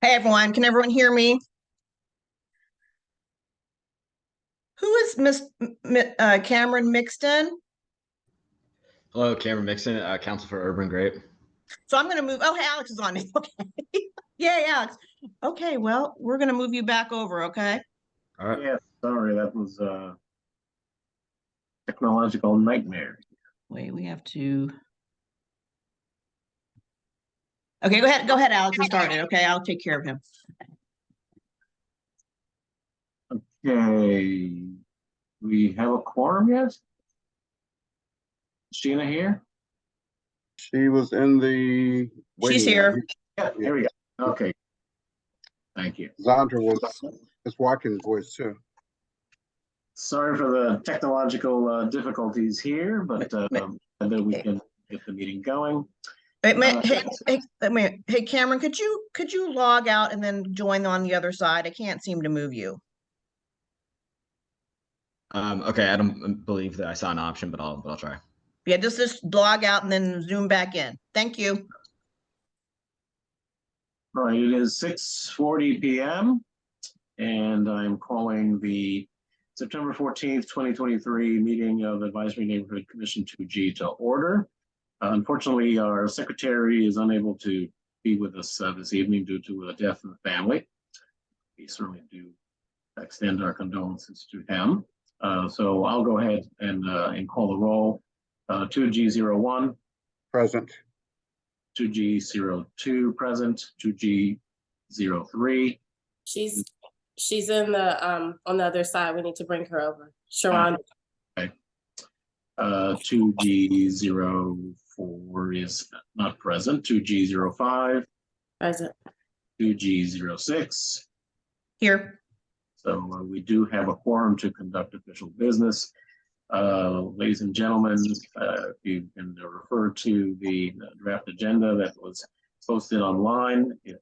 Hey everyone, can everyone hear me? Who is Cameron Mixton? Hello, Cameron Mixon, Council for Urban Grape. So I'm going to move. Oh, hey, Alex is on me. Okay. Yay, Alex. Okay, well, we're going to move you back over, okay? All right. Yeah, sorry, that was a technological nightmare. Wait, we have to. Okay, go ahead, Alex, and start it. Okay, I'll take care of him. Okay, we have a quorum yet? Is Sheena here? She was in the She's waiting here. room. Yeah, here we go. Okay. Thank you. Zandra was Ms. Watkins' voice too. Sorry for the technological difficulties here, but and then we can get the meeting going. Hey, Cameron, could you log out and then join on the other side? I can't seem to move you. Okay, I don't believe that I saw an option, but I'll try. Yeah, just log out and then zoom back in. Thank you. All right, it is 6:40 p.m. and I'm calling the September 14th, 2023 meeting of Advisory Neighborhood Commission 2G to order. Unfortunately, our secretary is unable to be with us this evening due to a death in the family. We certainly do extend our condolences to him. So I'll go ahead and call the roll. 2G01. Present. 2G02 present. 2G03. She's in the on the other side. We need to bring her over. Sharon. Okay. 2G04 is not present. 2G05. Present. 2G06. Here. So we do have a quorum to conduct official business. Ladies and gentlemen, if you can refer to the draft agenda that was posted online. If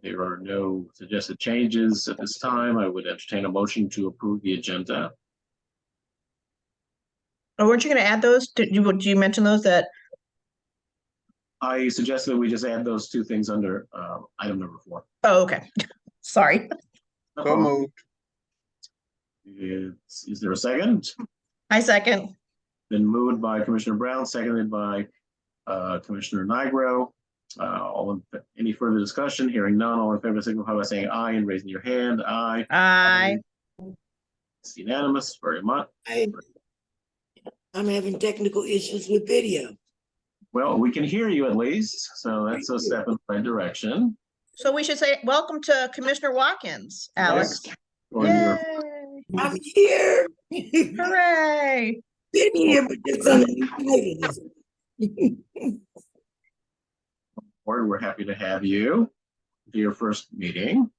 there are no suggested changes at this time, I would entertain a motion to approve the agenda. Oh, weren't you going to add those? Did you mention those that? I suggest that we just add those two things under item number 4. Oh, okay. Sorry. So moved. Is there a second? I second. Been moved by Commissioner Brown, seconded by Commissioner Nigro. Any further discussion? Hearing none, all in favor signify by saying aye and raising your hand. Aye. Aye. It's unanimous. Very much. I'm having technical issues with video. Well, we can hear you at least, so that's a step in the right direction. So we should say welcome to Commissioner Watkins, Alex. Yes. Yay. I'm here. Hooray. Been here, but just uninvited. We're happy to have you to your first meeting.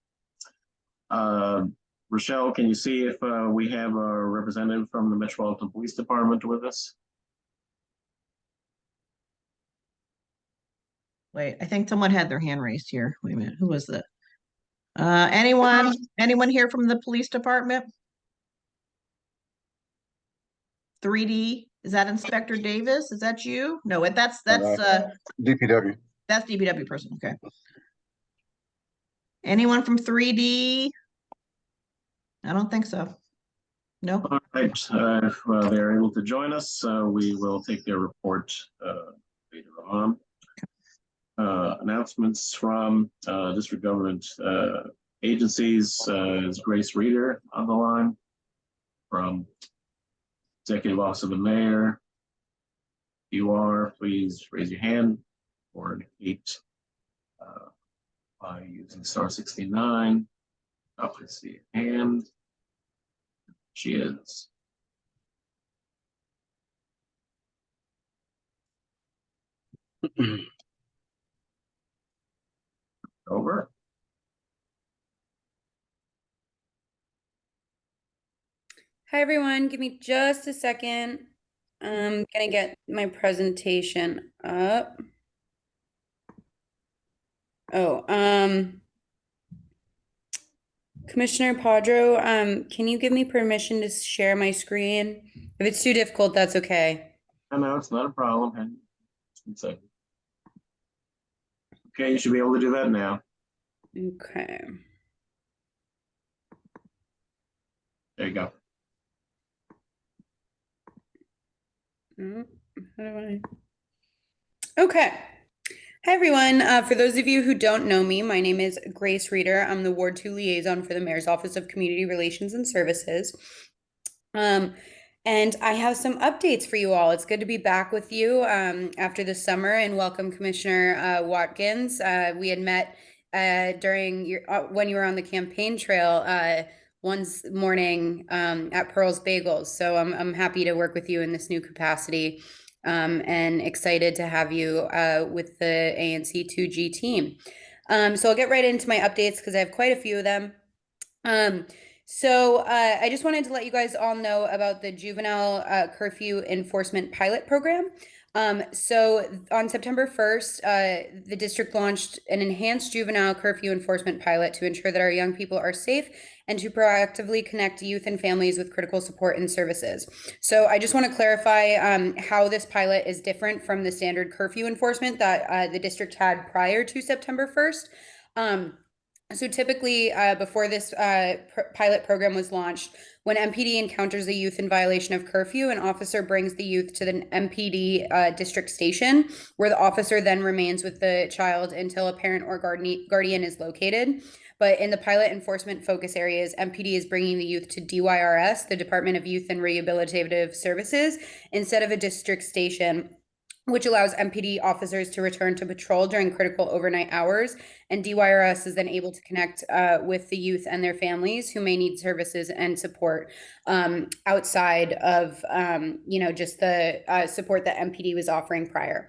Rochelle, can you see if we have a representative from the Metropolitan Police Department with us? Wait, I think someone had their hand raised here. Wait a minute, who was that? Anyone here from the police department? 3D, is that Inspector Davis? Is that you? No, that's DPW. That's DPW person. Okay. Anyone from 3D? I don't think so. No. All right. If they're able to join us, we will take their report later on. Announcements from district government agencies. Is Grace Reeder on the line from Executive Office of the Mayor? If you are, please raise your hand or indicate by using star 69. Oh, I see. And she is. Over. Hi, everyone. Give me just a second. I'm gonna get my presentation up. Oh, Commissioner Padro, can you give me permission to share my screen? If it's too difficult, that's okay. I know it's not a problem. Hang on one second. Okay, you should be able to do that now. Okay. There you go. How do I? Okay. Hi, everyone. For those of you who don't know me, my name is Grace Reeder. I'm the Ward 2 liaison for the Mayor's Office of Community Relations and Services. And I have some updates for you all. It's good to be back with you after the summer, and welcome Commissioner Watkins. We had met during your when you were on the campaign trail one morning at Pearl's Bagels. So I'm happy to work with you in this new capacity, and excited to have you with the ANC 2G team. So I'll get right into my updates because I have quite a few of them. I just wanted to let you guys all know about the juvenile curfew enforcement pilot program. So on September 1st, the district launched an enhanced juvenile curfew enforcement pilot to ensure that our young people are safe and to proactively connect youth and families with critical support and services. So I just want to clarify how this pilot is different from the standard curfew enforcement that the district had prior to September 1st. So typically, before this pilot program was launched, when MPD encounters a youth in violation of curfew, an officer brings the youth to the MPD district station, where the officer then remains with the child until a parent or guardian is located. But in the pilot enforcement focus areas, MPD is bringing the youth to DYRS, the Department of Youth and Rehabilitative Services, instead of a district station, which allows MPD officers to return to patrol during critical overnight hours. And DYRS is then able to connect with the youth and their families who may need services and support outside of, just the support that MPD was offering prior.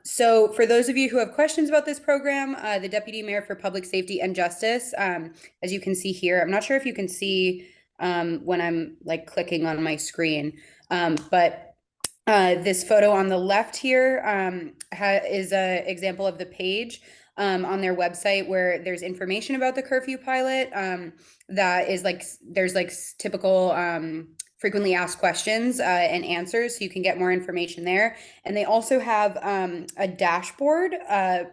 So for those of you who have questions about this program, the Deputy Mayor for Public Safety and Justice, as you can see here, I'm not sure if you can see when I'm like clicking on my screen, but this photo on the left here is an example of the page on their website where there's information about the curfew pilot that is like, there's like typical frequently asked questions and answers, so you can get more information there. And they also have a dashboard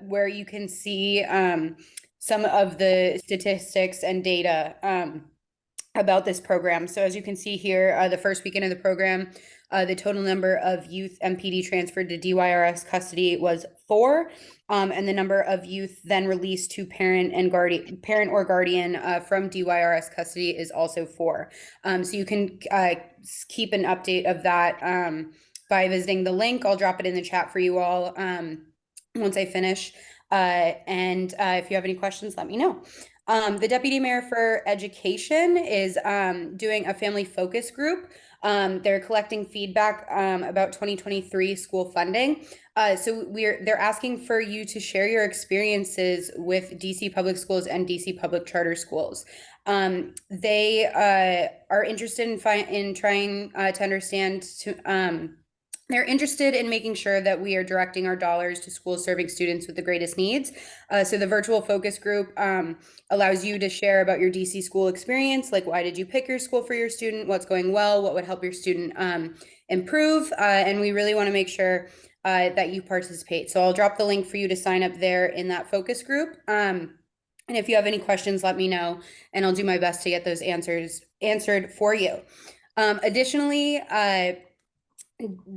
where you can see some of the statistics and data about this program. So as you can see here, the first weekend of the program, the total number of youth MPD transferred to DYRS custody was 4, and the number of youth then released to parent or guardian from DYRS custody is also 4. So you can keep an update of that by visiting the link. I'll drop it in the chat for you all once I finish. And if you have any questions, let me know. The Deputy Mayor for Education is doing a family focus group. They're collecting feedback about 2023 school funding. So they're asking for you to share your experiences with DC public schools and DC public charter schools. They are interested in trying to understand they're interested in making sure that we are directing our dollars to schools serving students with the greatest needs. So the virtual focus group allows you to share about your DC school experience, like why did you pick your school for your student, what's going well, what would help your student improve, and we really want to make sure that you participate. So I'll drop the link for you to sign up there in that focus group. And if you have any questions, let me know, and I'll do my best to get those answered for you. Additionally,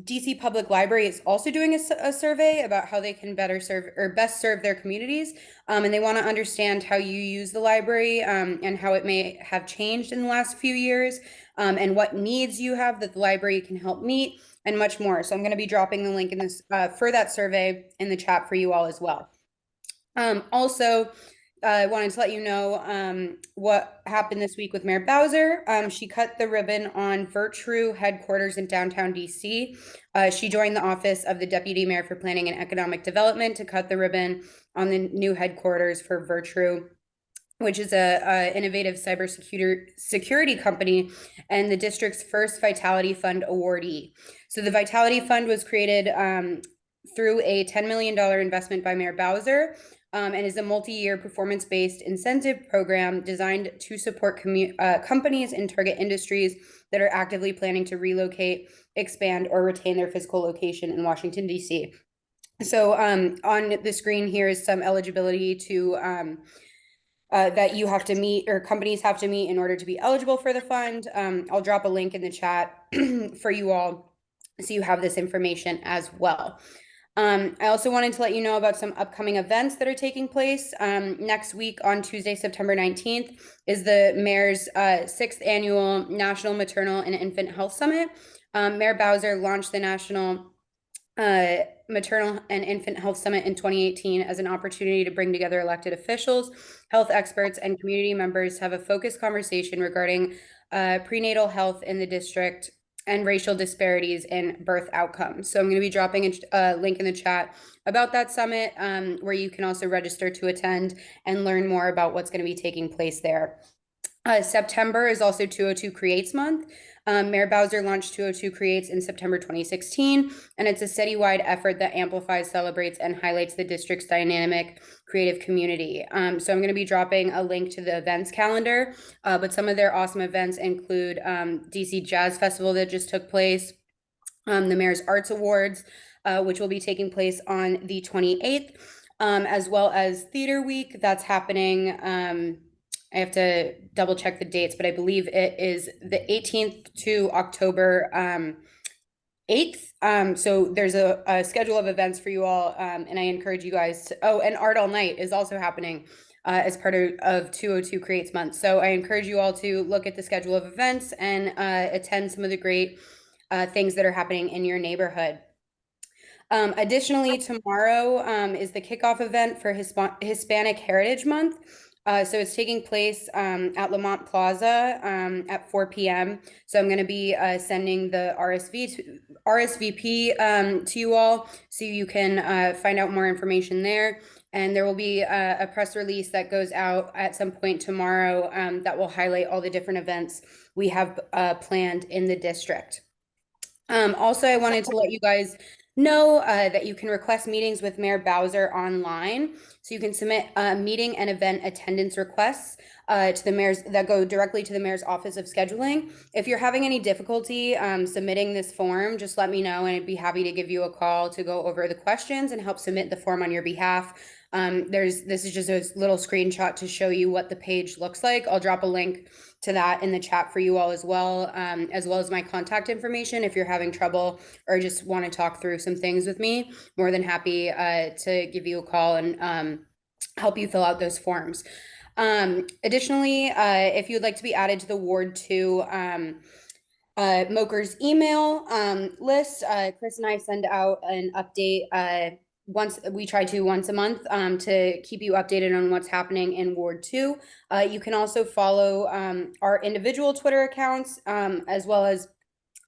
DC Public Library is also doing a survey about how they can better serve or best serve their communities. And they want to understand how you use the library and how it may have changed in the last few years, and what needs you have that the library can help meet, and much more. So I'm going to be dropping the link in this for that survey in the chat for you all as well. Also, I wanted to let you know what happened this week with Mayor Bowser. She cut the ribbon on Virtru headquarters in downtown DC. She joined the office of the Deputy Mayor for Planning and Economic Development to cut the ribbon on the new headquarters for Virtru, which is a innovative security company and the district's first Vitality Fund awardee. So the Vitality Fund was created through a $10 million investment by Mayor Bowser, and is a multi-year performance-based incentive program designed to support companies in target industries that are actively planning to relocate, expand, or retain their physical location in Washington, D.C. So on the screen here is some eligibility to that you have to meet or companies have to meet in order to be eligible for the fund. I'll drop a link in the chat for you all so you have this information as well. I also wanted to let you know about some upcoming events that are taking place. Next week on Tuesday, September 19th is the Mayor's 6th Annual National Maternal and Infant Health Summit. Mayor Bowser launched the National Maternal and Infant Health Summit in 2018 as an opportunity to bring together elected officials, health experts, and community members to have a focused conversation regarding prenatal health in the district and racial disparities in birth outcomes. So I'm going to be dropping a link in the chat about that summit, where you can also register to attend and learn more about what's going to be taking place there. September is also 202 Creates Month. Mayor Bowser launched 202 Creates in September 2016, and it's a citywide effort that amplifies, celebrates, and highlights the district's dynamic creative community. So I'm going to be dropping a link to the events calendar, but some of their awesome events include DC Jazz Festival that just took place, the Mayor's Arts Awards, which will be taking place on the 28th, as well as Theater Week that's happening. I have to double check the dates, but I believe it is the 18th to October 8th. So there's a schedule of events for you all, and I encourage you guys to, and Art All Night is also happening as part of 202 Creates Month. So I encourage you all to look at the schedule of events and attend some of the great things that are happening in your neighborhood. Additionally, tomorrow is the kickoff event for Hispanic Heritage Month. So it's taking place at Lamont Plaza at 4 p.m. So I'm going to be sending the RSVP to you all so you can find out more information there. And there will be a press release that goes out at some point tomorrow that will highlight all the different events we have planned in the district. Also, I wanted to let you guys know that you can request meetings with Mayor Bowser online. So you can submit meeting and event attendance requests to the mayor's that go directly to the Mayor's Office of Scheduling. If you're having any difficulty submitting this form, just let me know and I'd be happy to give you a call to go over the questions and help submit the form on your behalf. This is just a little screenshot to show you what the page looks like. I'll drop a link to that in the chat for you all as well as my contact information. If you're having trouble or just want to talk through some things with me, more than happy to give you a call and help you fill out those forms. Additionally, if you'd like to be added to the Ward 2 Moker's email list, Chris and I send out an update once a month to keep you updated on what's happening in Ward 2. You can also follow our individual Twitter accounts as well as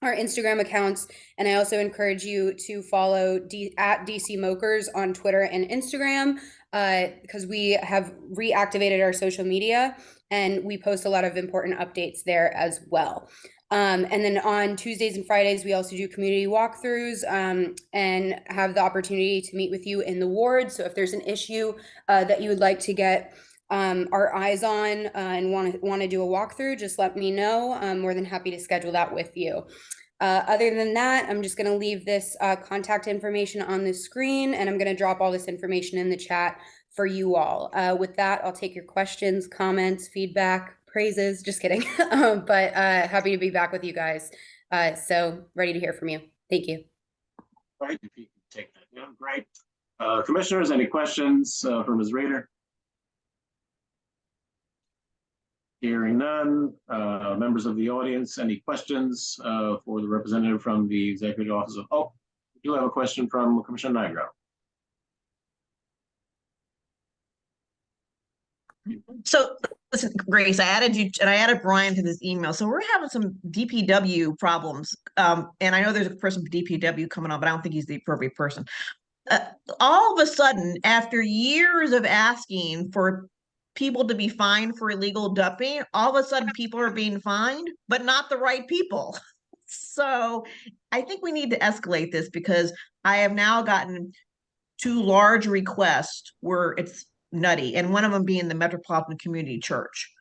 our Instagram accounts. And I also encourage you to follow at DC Mokers on Twitter and Instagram because we have reactivated our social media and we post a lot of important updates there as well. And then on Tuesdays and Fridays, we also do community walkthroughs and have the opportunity to meet with you in the ward. So if there's an issue that you would like to get our eyes on and want to do a walkthrough, just let me know. I'm more than happy to schedule that with you. Other than that, I'm just going to leave this contact information on the screen, and I'm going to drop all this information in the chat for you all. With that, I'll take your questions, comments, feedback, praises, just kidding. But happy to be back with you guys. So ready to hear from you. Thank you. Right, if you can take that down, great. Commissioners, any questions for Ms. Rader? Hearing none. Members of the audience, any questions for the representative from the Executive Office of, we do have a question from Commissioner Nigro. So listen, Grace, I added you and I added Brian to this email. So we're having some DPW problems. And I know there's a person from DPW coming on, but I don't think he's the appropriate person. Uh, all of a sudden, after years of asking for people to be fined for illegal dumping, all of a sudden people are being fined, but not the right people. So I think we need to escalate this because I have now gotten two large requests where it's nutty, and one of them being the Metropolitan Community Church.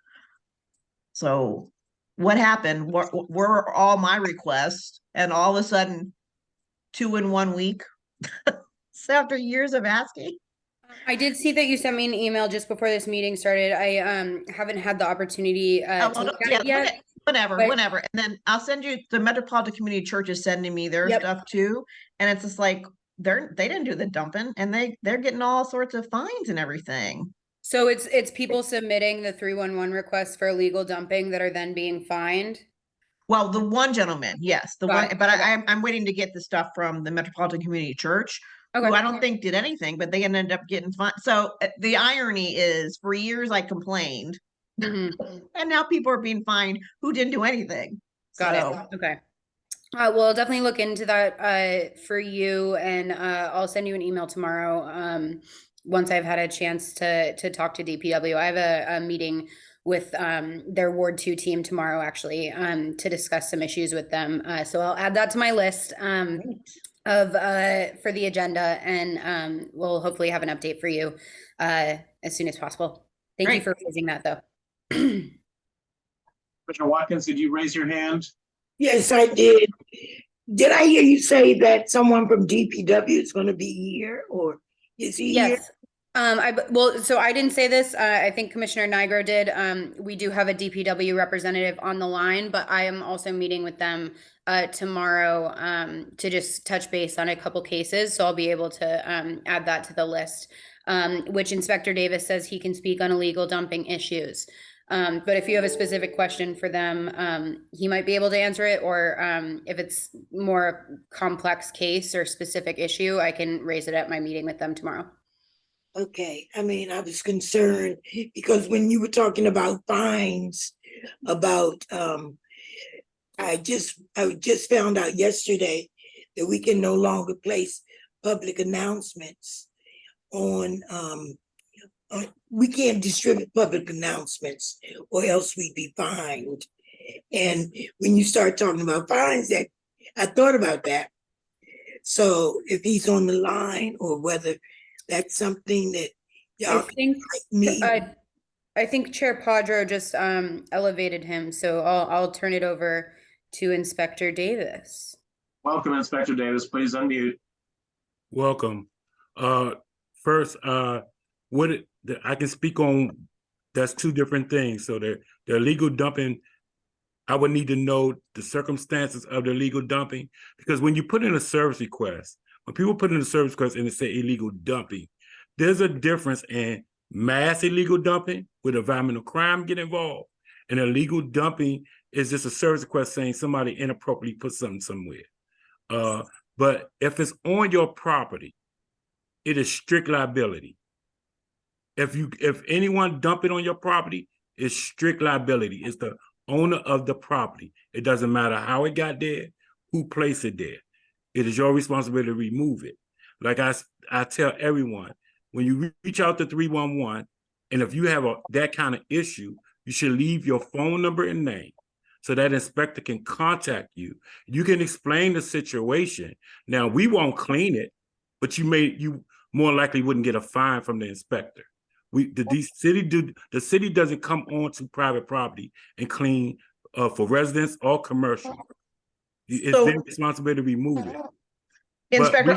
So what happened? What were all my requests, and all of a sudden, two in 1 week? So after years of asking. I did see that you sent me an email just before this meeting started. I haven't had the opportunity Oh, to well, look at yeah, it yet. whenever, but- whenever. And then I'll send you the Metropolitan Community Church is sending me their Yep. stuff too. And it's just like they didn't do the dumping and they're getting all sorts of fines and everything. So it's people submitting the 311 requests for illegal dumping that are then being fined. Well, the one gentleman, yes, the Got one, it. but Okay. I'm waiting to get the stuff from the Metropolitan Community Church, who Okay. I don't think did anything, but they ended up getting fined. So the irony is, for years I complained, Mhm. and now people are being fined who didn't do anything. Got So, it. Okay. We'll definitely look into that for you, and I'll send you an email tomorrow once I've had a chance to talk to DPW. I have a meeting with their Ward 2 team tomorrow, actually, to discuss some issues with them. So I'll add that to my list of for the agenda, and we'll hopefully have an update for you as soon as possible. Thank you Great. for raising that, though. Commissioner Watkins, did you raise your hand? Yes, I did. Did I hear you say that someone from DPW is gonna be here, or is he here? Yes. Well, so I didn't say this. I think Commissioner Nigro did. We do have a DPW representative on the line, but I am also meeting with them tomorrow to just touch base on a couple cases. So I'll be able to add that to the list, which Inspector Davis says he can speak on illegal dumping issues. But if you have a specific question for them, he might be able to answer it, or if it's more complex case or specific issue, I can raise it at my meeting with them tomorrow. Okay, I mean, I was concerned because when you were talking about fines, about, I just found out yesterday that we can no longer place public announcements on, we can't distribute public announcements or else we'd be fined. And when you start talking about fines, that I thought about that. So if he's on the line, or whether that's something that I y'all think need. I think Chair Padro just elevated him, so I'll turn it over to Inspector Davis. Welcome, Inspector Davis. Please unmute. Welcome. First, I can speak on, that's two different things. So the illegal dumping, I would need to know the circumstances of the illegal dumping, because when you put in a service request, when people put in a service request and they say illegal dumping, there's a difference in mass illegal dumping with environmental crime get involved, and illegal dumping is just a service request saying somebody inappropriately put something somewhere. But if it's on your property, it is strict liability. If anyone dump it on your property, it's strict liability. It's the owner of the property. It doesn't matter how it got there, who placed it there. It is your responsibility to remove it. Like I tell everyone, when you reach out to 311, and if you have that kind of issue, you should leave your phone number and name so that inspector can contact you. You can explain the situation. Now, we won't clean it, but you more likely wouldn't get a fine from the inspector. The city doesn't come onto private property and clean for residents or commercial. It's So- their responsibility to remove it. Inspector,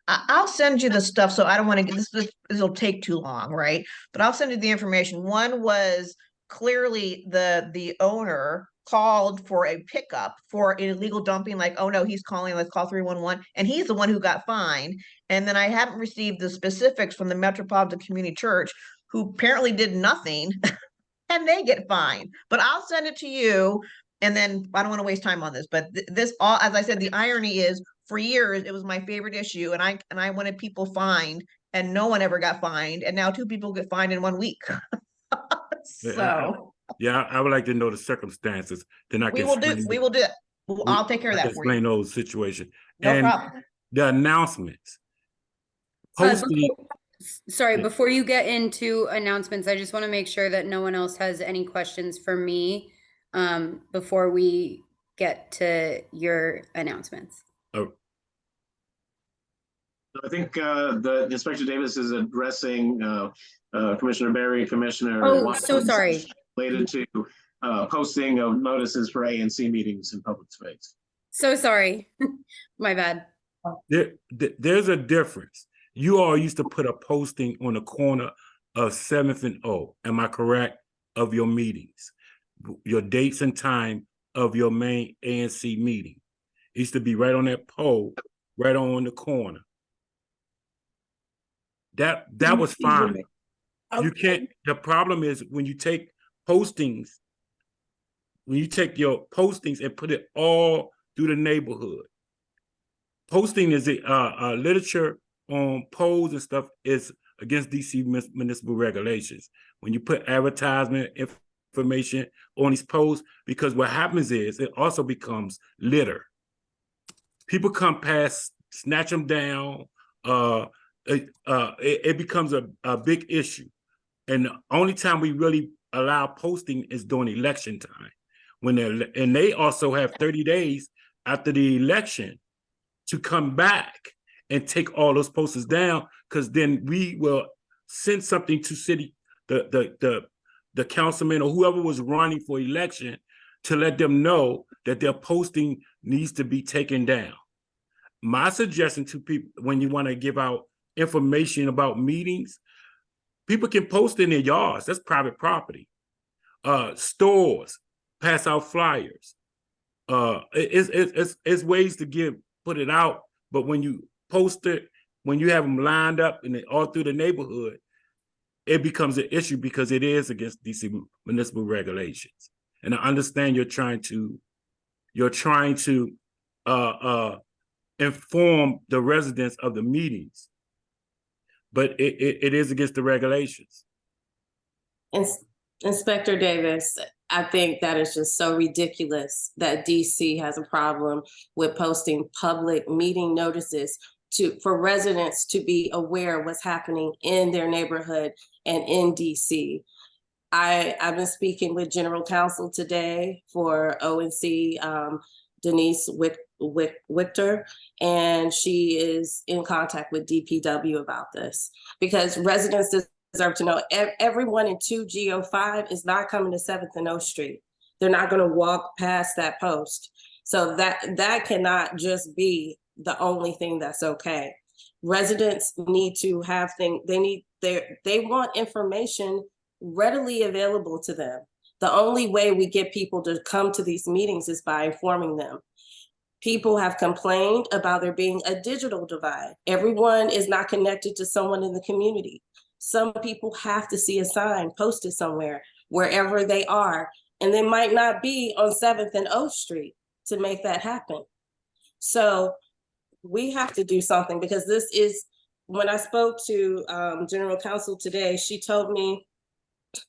I'll send you the stuff. So I don't want to get this will take too long, right? But I'll send you the information. One was clearly the owner called for a pickup for illegal dumping, like, oh no, he's calling, let's call 311. And he's the one who got fined. And then I haven't received the specifics from the Metropolitan Community Church, who apparently did nothing and they get fined. But I'll send it to you. And then I don't want to waste time on this, but this all, as I said, the irony is, for years it was my favorite issue, and I wanted people fined, and no one ever got fined, and now two people get fined in 1 week. So Yeah, I would like to know the circumstances. Then I we can will do, explain. we will do it. I'll take care of I can that for you. explain those situations. No And problem. the announcements. Uh, Posting. Sorry, Yeah. before you get into announcements, I just want to make sure that no one else has any questions for me before we get to your announcements. Oh, I think the Inspector Davis is addressing Commissioner Berry, Commissioner Oh, so Watkins, sorry. related to posting of notices for ANC meetings in public space. So sorry. My bad. there's a difference. You all used to put a posting on the corner of 7th and O, am I correct, of your meetings, your dates and time of your main ANC meeting. It used to be right on that pole, right on the corner. That was fine. You can't, the problem is when you take postings, when you take your postings and put it all through the neighborhood. Posting is literature on polls and stuff is against DC municipal regulations. When you put advertisement information on these posts, because what happens is it also becomes litter. People come past, snatch them down. It becomes a big issue. And the only time we really allow posting is during election time. And they also have 30 days after the election to come back and take all those posters down, because then we will send something to the councilman or whoever was running for election to let them know that their posting needs to be taken down. My suggestion to people, when you want to give out information about meetings, people can post in their yards. That's private property. Stores pass out flyers. It's ways to put it out, but when you post it, when you have them lined up and all through the neighborhood, it becomes an issue because it is against DC municipal regulations. And I understand you're trying to inform the residents of the meetings, but it is against the regulations. Inspector Davis, I think that is just so ridiculous that DC has a problem with posting public meeting notices for residents to be aware of what's happening in their neighborhood and in DC. I've been speaking with General Counsel today for ONC, Denise Wichter, and she is in contact with DPW about this, because residents deserve to know. Everyone in 2G05 is not coming to 7th and O Street. They're not going to walk past that post. So that cannot just be the only thing that's okay. Residents need to have things, they want information readily available to them. The only way we get people to come to these meetings is by informing them. People have complained about there being a digital divide. Everyone is not connected to someone in the community. Some people have to see a sign posted somewhere, wherever they are, and they might not be on 7th and O Street to make that happen. So we have to do something, because this is, when I spoke to General Counsel today, she told me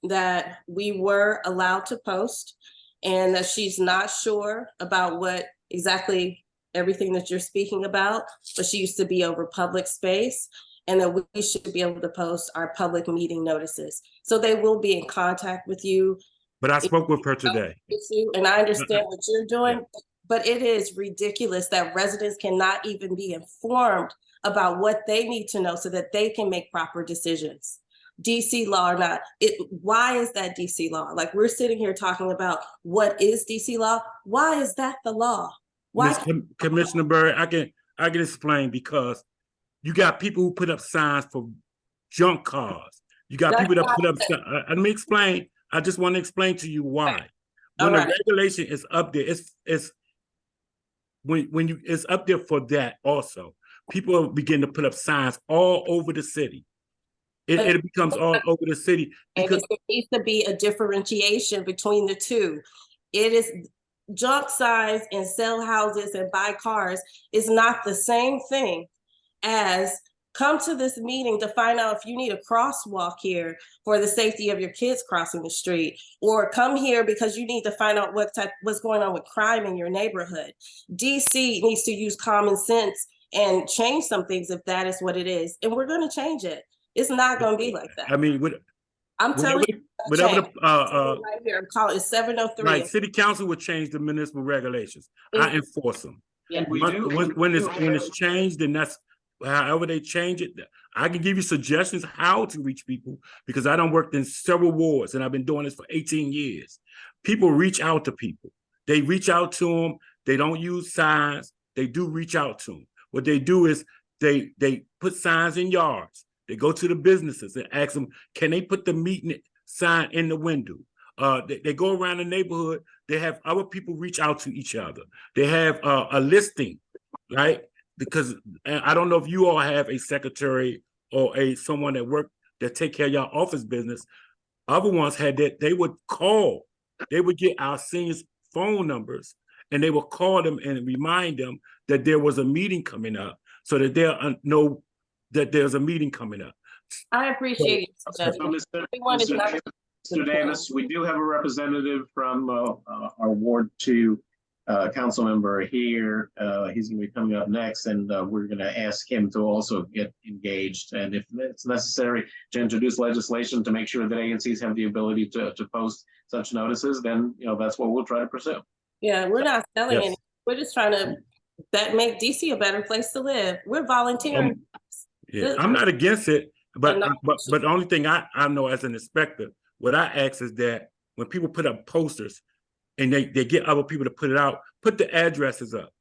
that we were allowed to post and that she's not sure about what exactly everything that you're speaking about, but she used to be over public space, and that we should be able to post our public meeting notices. So they will be in contact with you. But I spoke with her today. And I understand what you're doing, but it is ridiculous that residents cannot even be informed about what they need to know so that they can make proper decisions. DC law or not, why is that DC law? Like, we're sitting here talking about what is DC law. Why is that the law? Why? Commissioner Berry, I can explain, because you got people who put up signs for junk cars. You got people that put up. Let me explain. I just want to explain to you why. When the regulation is up there, it's it's up there for that also. People begin to put up signs all over the city. It becomes all over the city because there needs to be a differentiation between the two. It is junk signs and sell houses and buy cars is not the same thing as Come to this meeting to find out if you need a crosswalk here for the safety of your kids crossing the street, or come here because you need to find out what's going on with crime in your neighborhood. DC needs to use common sense and change some things if that is what it is. And we're going to change it. It's not going to be like that. I mean, I'm telling you. whatever the Right here, I'm calling it 7:03. right, city council would change the municipal regulations. I enforce them. Yeah. When it's changed, then that's however they change it. I can give you suggestions how to reach people because I done worked in several wards and I've been doing this for 18 years. People reach out to people. They reach out to them. They don't use signs. They do reach out to them. What they do is they put signs in yards. They go to the businesses and ask them, can they put the meeting sign in the window? They go around the neighborhood. They have other people reach out to each other. They have a listing, right? Because I don't know if you all have a secretary or someone that take care of your office business. Other ones had that. They would call. They would get our seniors' phone numbers and they would call them and remind them that there was a meeting coming up, so that they'll know that there's a meeting coming up. I appreciate your suggestion. Mr. Davis, we do have a representative from our Ward 2 council member here. He's going to be coming up next, and we're going to ask him to also get engaged. And if it's necessary to introduce legislation to make sure that ANCs have the ability to post such notices, then that's what we'll try to pursue. Yeah, we're not selling Yes. anything. We're just trying to make DC a better place to live. We're volunteering. Yeah, I'm not against it, but the only thing I know as an inspector, what I ask is that when people put up posters and they get other people to put it out, put the addresses up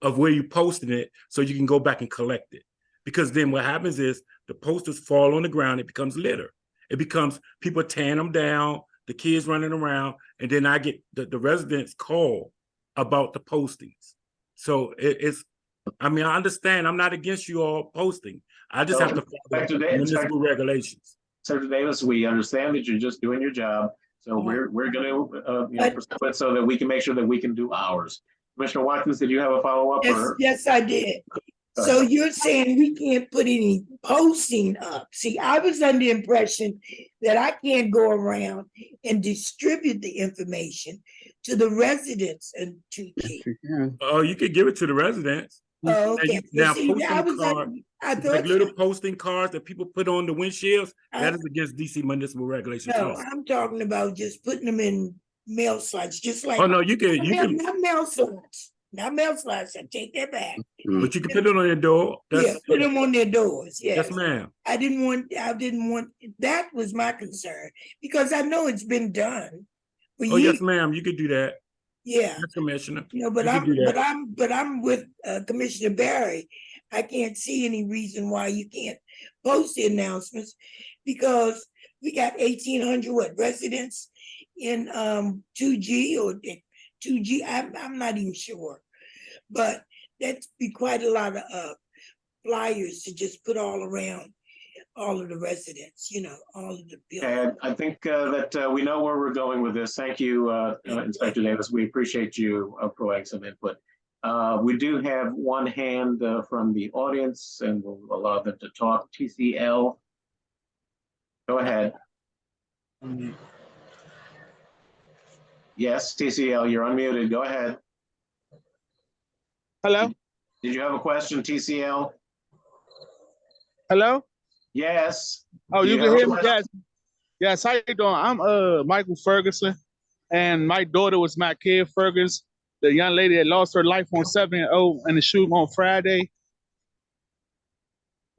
of where you posted it so you can go back and collect it. Because then what happens is the posters fall on the ground, it becomes litter. It becomes people tearing them down, the kids running around, and then I get the residents call about the postings. So I understand, I'm not against you all posting. I just have to follow municipal regulations. Secretary Davis, we understand that you're just doing your job. So we're going to pursue it so that we can make sure that we can do ours. Commissioner Watkins, did you have a follow-up? Yes, I did. So you're saying we can't put any posting up. See, I was under the impression that I can't go around and distribute the information to the residents and to keep. Oh, you could give it to the residents. Oh, okay. Now, See, I thought like little posting cards that people put on the windshields, that is against DC municipal regulations. No, I'm talking about just putting them in mail slots, just like. Oh no, you can not mail slots. Not mail slots. I take that back. But you can put it on your door. Put them on their doors. Yes, ma'am. I didn't want. That was my concern because I know it's been done. Oh yes, ma'am. You could do that. Yeah, yes, Commissioner. But I'm with Commissioner Barry. I can't see any reason why you can't post the announcements because we got 1,800 residents in 2G or 2G. I'm not even sure, but that'd be quite a lot of flyers to just put all around all of the residents, all of the buildings. And I think that we know where we're going with this. Thank you, Inspector Davis. We appreciate you providing some input. We do have one hand from the audience, and we'll allow them to talk. TCL, go ahead. Yes, TCL, you're unmuted. Go ahead. Hello? Did you have a question, TCL? Hello? Yes. Oh, you can hear me? Yes. Yes, how you doing? I'm Michael Ferguson, and my daughter was my kid, Fergus, the young lady that lost her life on 7-0 in the shooting on Friday.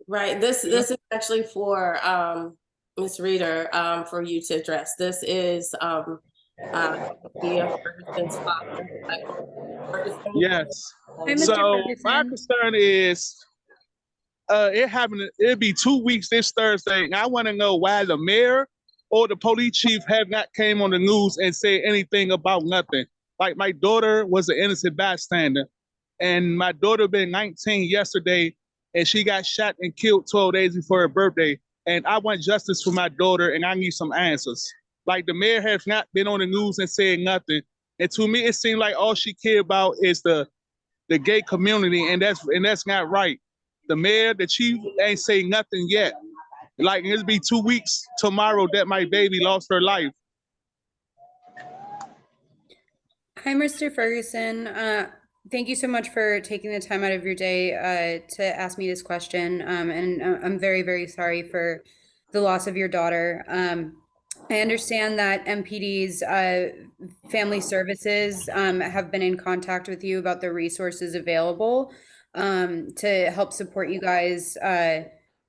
Right. This is actually for Ms. Reeder, for you to address. This is Ferguson's father. Yes. So my concern is it'll be 2 weeks this Thursday. And I want to know why the mayor or the police chief have not came on the news and said anything about nothing. Like my daughter was an innocent bystander, and my daughter been 19 yesterday, and she got shot and killed 12 days before her birthday. And I want justice for my daughter, and I need some answers. Like the mayor has not been on the news and said nothing. And to me, it seemed like all she cared about is the gay community, and that's not right. the mayor, the chief ain't say nothing yet. Like it'll be 2 weeks tomorrow that my baby lost her life. Hi, Mr. Ferguson. Thank you so much for taking the time out of your day to ask me this question. And I'm very, very sorry for the loss of your daughter. I understand that MPD's family services have been in contact with you about the resources available to help support you guys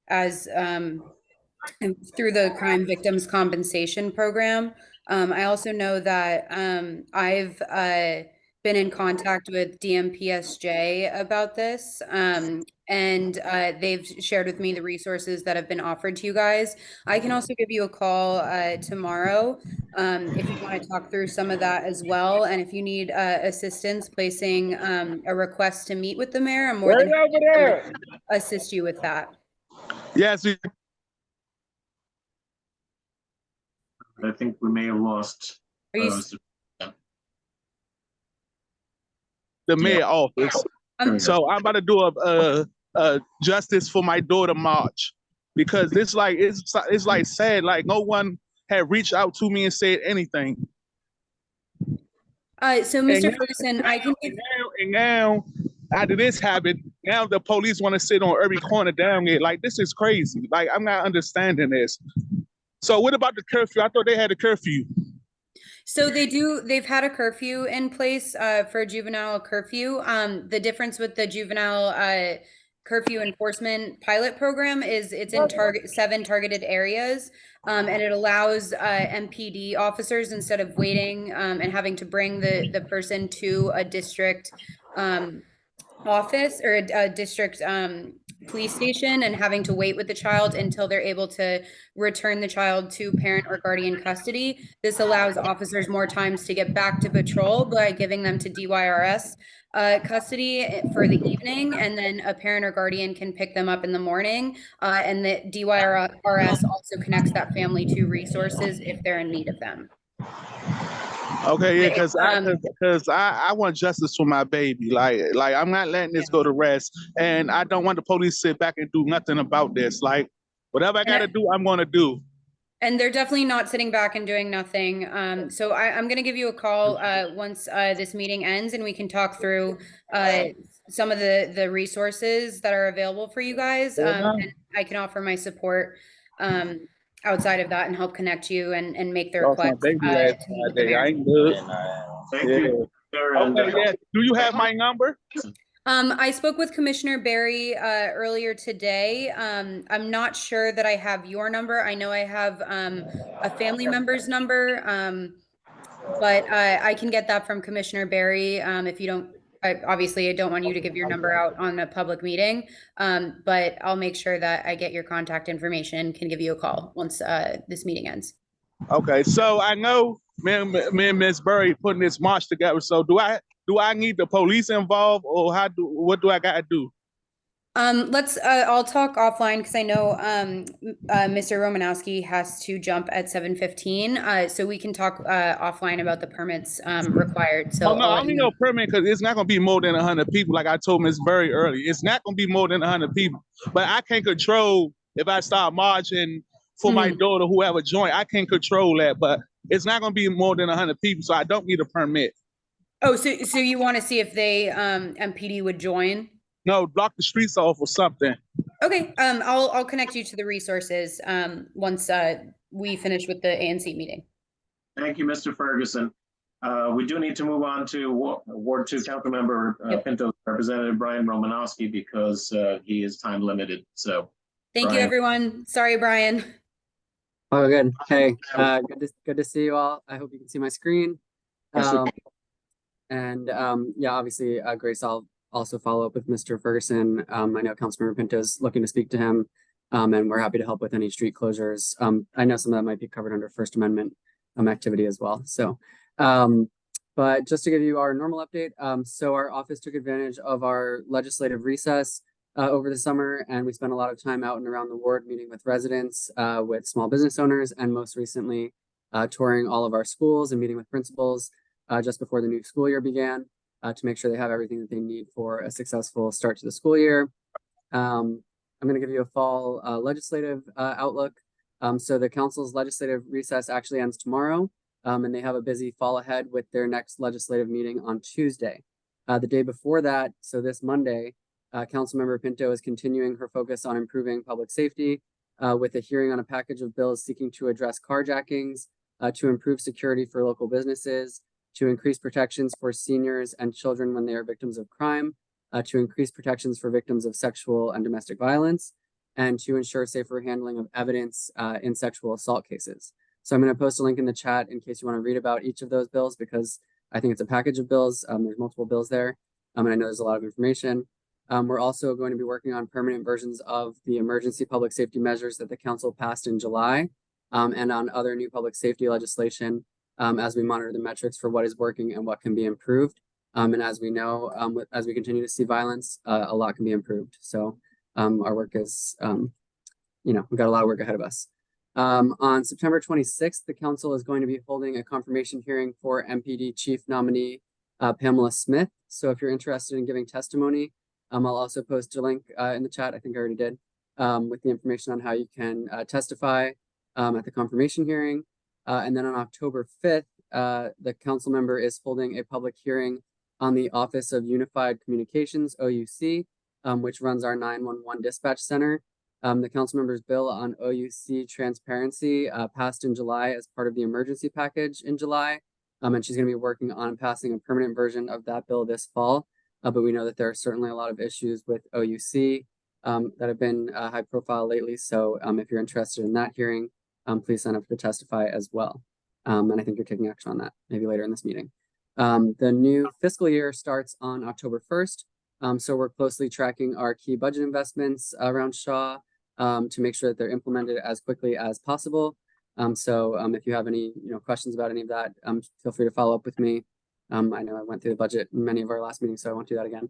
as through the Crime Victims Compensation Program. I also know that I've been in contact with DMPSJ about this, and they've shared with me the resources that have been offered to you guys. I can also give you a call tomorrow if you want to talk through some of that as well. And if you need assistance placing a request to meet with the mayor, I'm more than Right over happy there. to assist you with that. Yes, I think we may have lost. Are you? the mayor office. So I'm about to do a justice for my daughter march because it's like sad. Like no one had reached out to me and said anything. So Mr. Ferguson, I can give And now after this happened, now the police want to sit on every corner down here. Like this is crazy. Like I'm not understanding this. So what about the curfew? I thought they had a curfew. So they've had a curfew in place for juvenile curfew. The difference with the juvenile curfew enforcement pilot program is it's in 7 targeted areas, and it allows MPD officers, instead of waiting and having to bring the person to a district office or a district police station and having to wait with the child until they're able to return the child to parent or guardian custody. This allows officers more times to get back to patrol by giving them to DYRS custody for the evening, and then a parent or guardian can pick them up in the morning. And the DYRS also connects that family to resources if they're in need of them. Okay, yeah, because I want justice for my baby. Like I'm not letting this go to rest, and I don't want the police to sit back and do nothing about this. Like whatever I gotta do, I'm gonna do. And they're definitely not sitting back and doing nothing. So I'm going to give you a call once this meeting ends, and we can talk through some of the resources that are available for you guys. And I can offer my support outside of that and help connect you and make the request. I ain't good. Thank you. Okay, yeah. Do you have my number? I spoke with Commissioner Barry earlier today. I'm not sure that I have your number. I know I have a family member's number, but I can get that from Commissioner Barry if you don't. Obviously, I don't want you to give your number out on a public meeting, but I'll make sure that I get your contact information and can give you a call once this meeting ends. Okay, so I know me and Ms. Barry putting this march together. So do I need the police involved, or what do I gotta do? Let's I'll talk offline because I know Mr. Romanowski has to jump at 7:15. So we can talk offline about the permits required. So no, I don't need no permit because it's not gonna be more than 100 people. Like I told Ms. Barry early, it's not gonna be more than 100 people. But I can't control if I start marching for my daughter, whoever joined. I can't control that, but it's not gonna be more than 100 people, so I don't need a permit. Oh, so you want to see if they MPD would join? No, block the streets off or something. Okay, I'll connect you to the resources once we finish with the ANC meeting. Thank you, Mr. Ferguson. We do need to move on to Ward 2 Councilmember Pinto's Representative Brian Romanowski because he is time limited. So thank you, everyone. Sorry, Brian. Oh, good. Hey, good to see you all. I hope you can see my screen. Yeah, obviously, Grace, I'll also follow up with Mr. Ferguson. I know Councilmember Pinto is looking to speak to him, and we're happy to help with any street closures. I know some of that might be covered under First Amendment activity as well. So, but just to give you our normal update, so our office took advantage of our legislative recess over the summer, and we spent a lot of time out and around the ward meeting with residents, with small business owners, and most recently touring all of our schools and meeting with principals just before the new school year began. To make sure they have everything that they need for a successful start to the school year. I'm going to give you a fall legislative outlook. So the council's legislative recess actually ends tomorrow, and they have a busy fall ahead with their next legislative meeting on Tuesday. The day before that, so this Monday, Councilmember Pinto is continuing her focus on improving public safety with a hearing on a package of bills seeking to address carjackings, to improve security for local businesses, to increase protections for seniors and children when they are victims of crime, to increase protections for victims of sexual and domestic violence, and to ensure safer handling of evidence in sexual assault cases. So I'm going to post a link in the chat in case you want to read about each of those bills, because I think it's a package of bills. There's multiple bills there, and I know there's a lot of information. We're also going to be working on permanent versions of the emergency public safety measures that the council passed in July, and on other new public safety legislation as we monitor the metrics for what is working and what can be improved. And as we know, as we continue to see violence, a lot can be improved. So our work is, we've got a lot of work ahead of us. On September 26th, the council is going to be holding a confirmation hearing for MPD Chief Nominee Pamela Smith. So if you're interested in giving testimony, I'll also post a link in the chat, I think I already did, with the information on how you can testify at the confirmation hearing. And then on October 5th, the council member is holding a public hearing on the Office of Unified Communications, OUC, which runs our 911 dispatch center. The council member's bill on OUC transparency passed in July as part of the emergency package in July. And she's going to be working on passing a permanent version of that bill this fall. But we know that there are certainly a lot of issues with OUC that have been high profile lately. So if you're interested in that hearing, please sign up to testify as well. And I think you're taking action on that maybe later in this meeting. The new fiscal year starts on October 1st. So we're closely tracking our key budget investments around Shaw to make sure that they're implemented as quickly as possible. So if you have any questions about any of that, feel free to follow up with me. I know I went through the budget in many of our last meetings, so I won't do that again.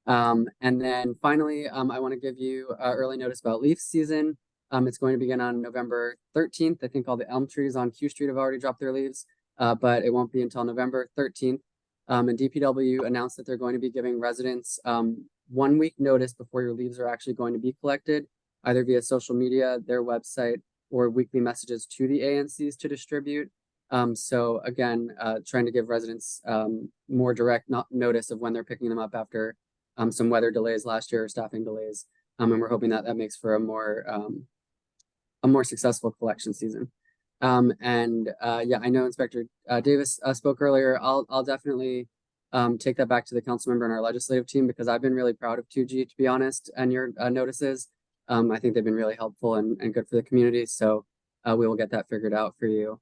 And then finally, I want to give you early notice about leaf season. It's going to begin on November 13th. I think all the elm trees on Q Street have already dropped their leaves, but it won't be until November 13th. And DPW announced that they're going to be giving residents 1 week notice before your leaves are actually going to be collected, either via social media, their website, or weekly messages to the ANCs to distribute. So again, trying to give residents more direct notice of when they're picking them up after some weather delays last year or staffing delays. And we're hoping that that makes for a more successful collection season. Yeah, I know Inspector Davis spoke earlier. I'll definitely take that back to the council member and our legislative team, because I've been really proud of 2G, to be honest, and your notices. I think they've been really helpful and good for the community. So we will get that figured out for you.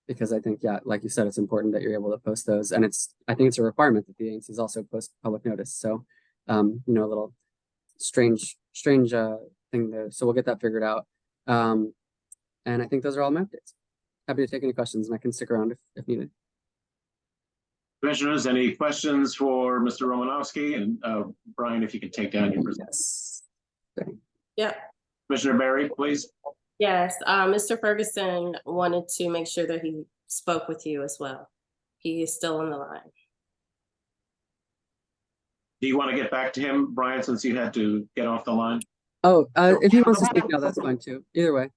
Because I think, yeah, like you said, it's important that you're able to post those, and I think it's a requirement that the ANCs also post public notice. So, a little strange thing there. So we'll get that figured out. And I think those are all my updates. Happy to take any questions, and I can stick around if needed. Commissioners, any questions for Mr. Romanowski? And Brian, if you could take down your presentation. Yes. Yeah. Commissioner Barry, please. Yes, Mr. Ferguson wanted to make sure that he spoke with you as well. He is still on the line. Do you want to get back to him, Brian, since you had to get off the line? Oh, if he wants to speak now, that's fine too. Either way.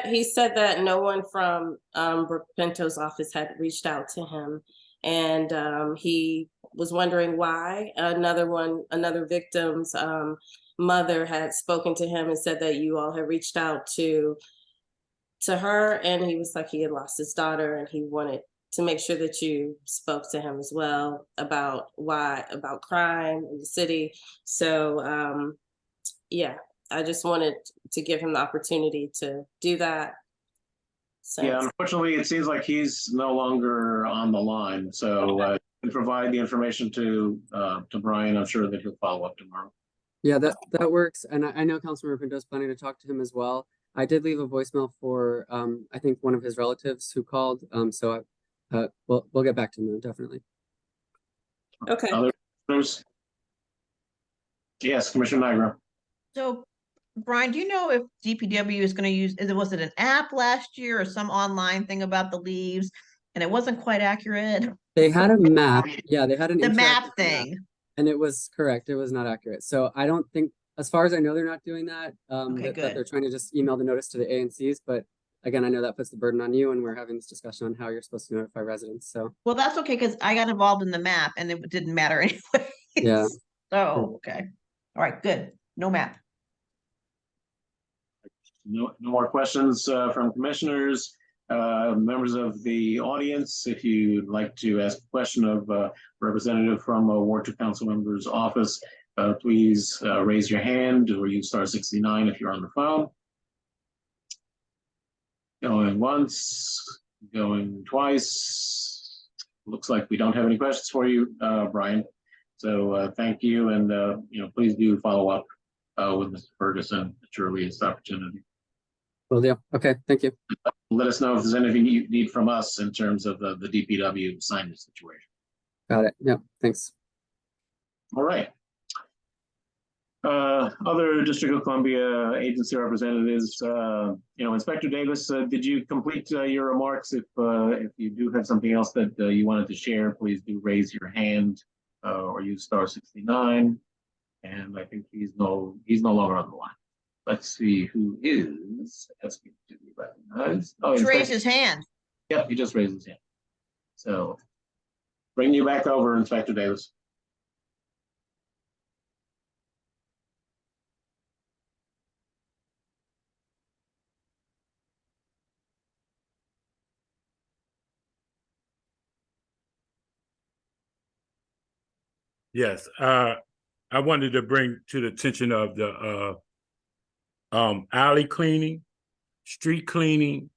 He said that no one from Brooke Pinto's office had reached out to him, and he was wondering why. Another victim's mother had spoken to him and said that you all had reached out to her, and he was like, he had lost his daughter, and he wanted to make sure that you spoke to him as well about crime in the city. So yeah, I just wanted to give him the opportunity to do that. So, yeah, unfortunately, it seems like he's no longer on the line. So provide the information to Brian. I'm sure that he'll follow up tomorrow. Yeah, that works. And I know Councilmember Pinto is planning to talk to him as well. I did leave a voicemail for I think one of his relatives who called. So we'll get back to him, definitely. okay. Other commissioners? Yes, Commissioner Niagara. So, Brian, do you know if DPW is going to use, was it an app last year or some online thing about the leaves, and it wasn't quite accurate? They had a map. Yeah, they had an The interactive map map, thing. and it was correct. It was not accurate. So I don't think As far as I know, they're not doing that. Okay, That good. they're trying to just email the notice to the ANCs, but again, I know that puts the burden on you, and we're having this discussion on how you're supposed to notify residents. So Well, that's okay, because I got involved in the map and it didn't matter anyway. yeah. So, okay. All right, good. No map. No more questions from commissioners. Members of the audience, if you'd like to ask a question of a representative from a Ward 2 council member's office, please raise your hand or use *69 if you're on the phone. Going once, going twice. Looks like we don't have any questions for you, Brian. So thank you, and please do follow up with Mr. Ferguson at your earliest opportunity. Will do. Okay, thank you. Let us know if there's anything you need from us in terms of the DPW signage situation. Got it. Yeah, thanks. All right. Other District of Columbia agency representatives, Inspector Davis, did you complete your remarks? If you do have something else that you wanted to share, please do raise your hand or use *69. And I think he's no longer on the line. Let's see who is asking to be recognized. Oh, Just raise his hand. Yeah, he just raised his hand. So bring you back over, Inspector Davis. Yes, I wanted to bring to the attention of the alley cleaning, street cleaning,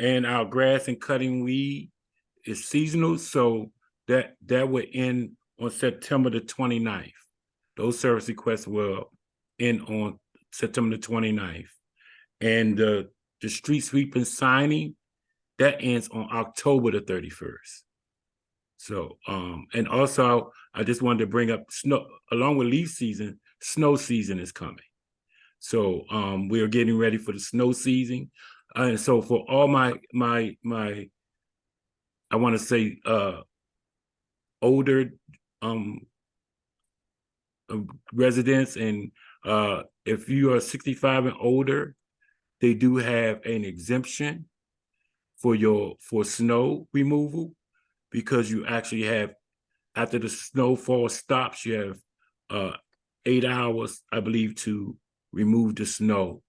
and our grass and cutting weed is seasonal, so that would end on September the 29th. Those service requests will end on September the 29th. And the street sweeping signing, that ends on October the 31st. So, and also I just wanted to bring up snow, along with leaf season, snow season is coming. So we are getting ready for the snow season. And so for all my I want to say older residents, and if you are 65 and older, they do have an exemption for snow removal, because you actually have, after the snowfall stops, you have 8 hours, I believe, to remove the snow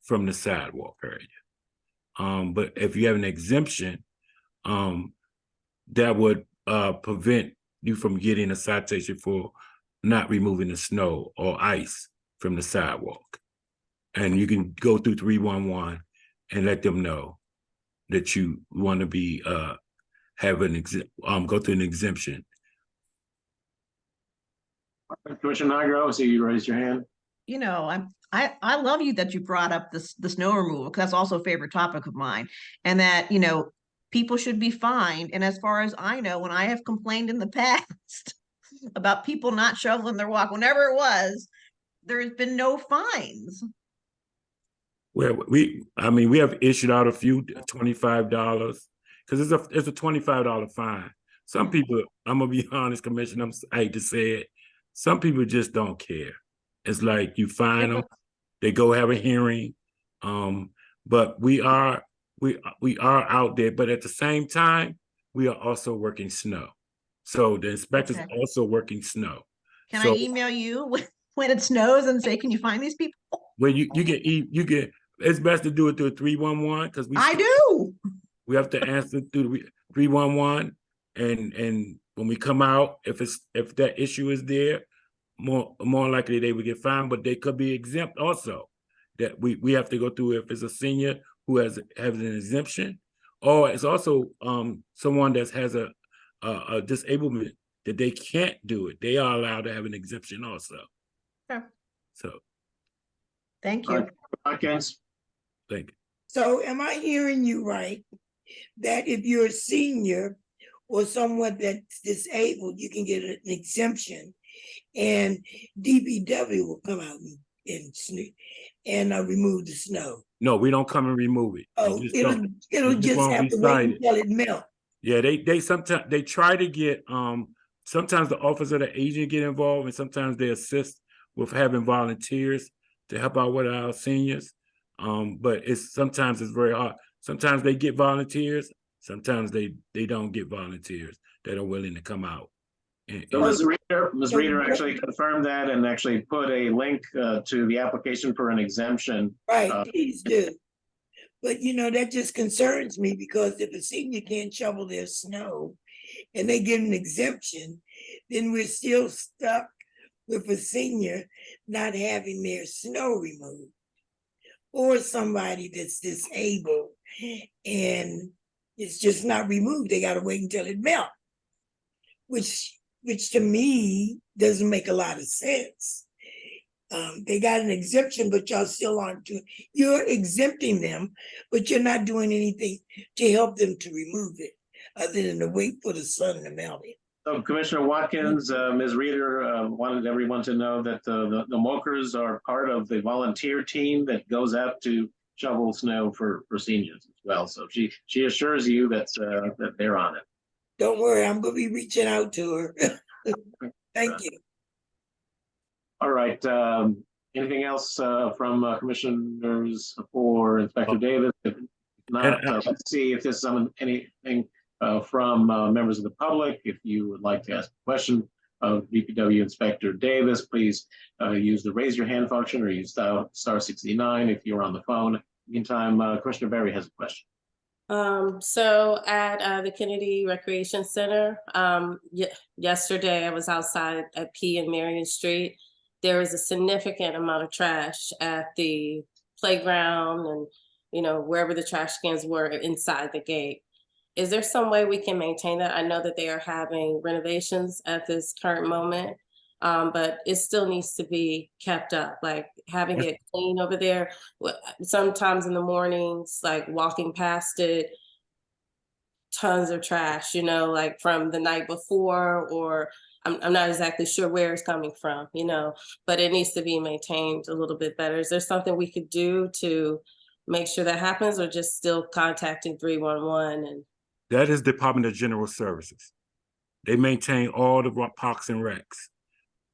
from the sidewalk area. But if you have an exemption, that would prevent you from getting a citation for not removing the snow or ice from the sidewalk. And you can go through 311 and let them know that you want to be go through an exemption. Commissioner Nigro, I see you raised your hand. I love you that you brought up the snow removal, because that's also a favorite topic of mine, and that people should be fined. And as far as I know, when I have complained in the past about people not shoveling their walk, whenever it was, there's been no fines. Well, we have issued out a few $25, because it's a $25 fine. Some people, I'm gonna be honest, Commissioner, I hate to say it, some people just don't care. It's like you fine them, they go have a hearing. But we are out there, but at the same time, we are also working snow. So the inspectors are also working snow. Can I email you when it snows and say, can you find these people? Well, you get. It's best to do it through 311, because we have to answer through 311, and when we come out, if that issue is there, more likely they would get fined, but they could be exempt also. That we have to go through if it's a senior who has an exemption, or it's also someone that has a disablement that they can't do it. They are allowed to have an exemption also. Okay. So thank you. Thank you. So am I hearing you right, that if you're a senior or someone that's disabled, you can get an exemption, and DPW will come out and remove the snow? No, we don't come and remove it. Oh, it'll just have to wait until it melts. Yeah, they sometimes they try to get sometimes the office of the agent get involved, and sometimes they assist with having volunteers to help out with our seniors. But sometimes it's very hard. Sometimes they get volunteers, sometimes they don't get volunteers that are willing to come out. So Ms. Reader actually confirmed that and actually put a link to the application for an exemption. Right, please do. But you know, that just concerns me because if a senior can't shovel their snow and they get an exemption, then we're still stuck with a senior not having their snow removed. Or somebody that's disabled and it's just not removed. They gotta wait until it melts. Which to me doesn't make a lot of sense. They got an exemption, but y'all still aren't doing, you're exempting them, but you're not doing anything to help them to remove it, other than to wait for the sun to melt it. So Commissioner Watkins, Ms. Reader wanted everyone to know that the Mokers are part of the volunteer team that goes out to shovel snow for seniors as well. So she assures you that they're on it. Don't worry, I'm gonna be reaching out to her. Thank you. All right. Anything else from commissioners or Inspector Davis? If not, let's see if there's anything from members of the public. If you would like to ask a question of DPW Inspector Davis, please use the raise your hand function or use star 69 if you're on the phone. Meantime, Commissioner Berry has a question. So at the Kennedy Recreation Center, yesterday I was outside at P and Marion Street. There was a significant amount of trash at the playground and, you know, wherever the trash cans were inside the gate. Is there some way we can maintain that? I know that they are having renovations at this current moment, but it still needs to be kept up, like having it clean over there. Sometimes in the mornings, like walking past it, tons of trash, you know, like from the night before, or I'm not exactly sure where it's coming from, you know, but it needs to be maintained a little bit better. Is there something we could do to make sure that happens, or just still contacting 311? And that is Department of General Services. They maintain all the parks and recs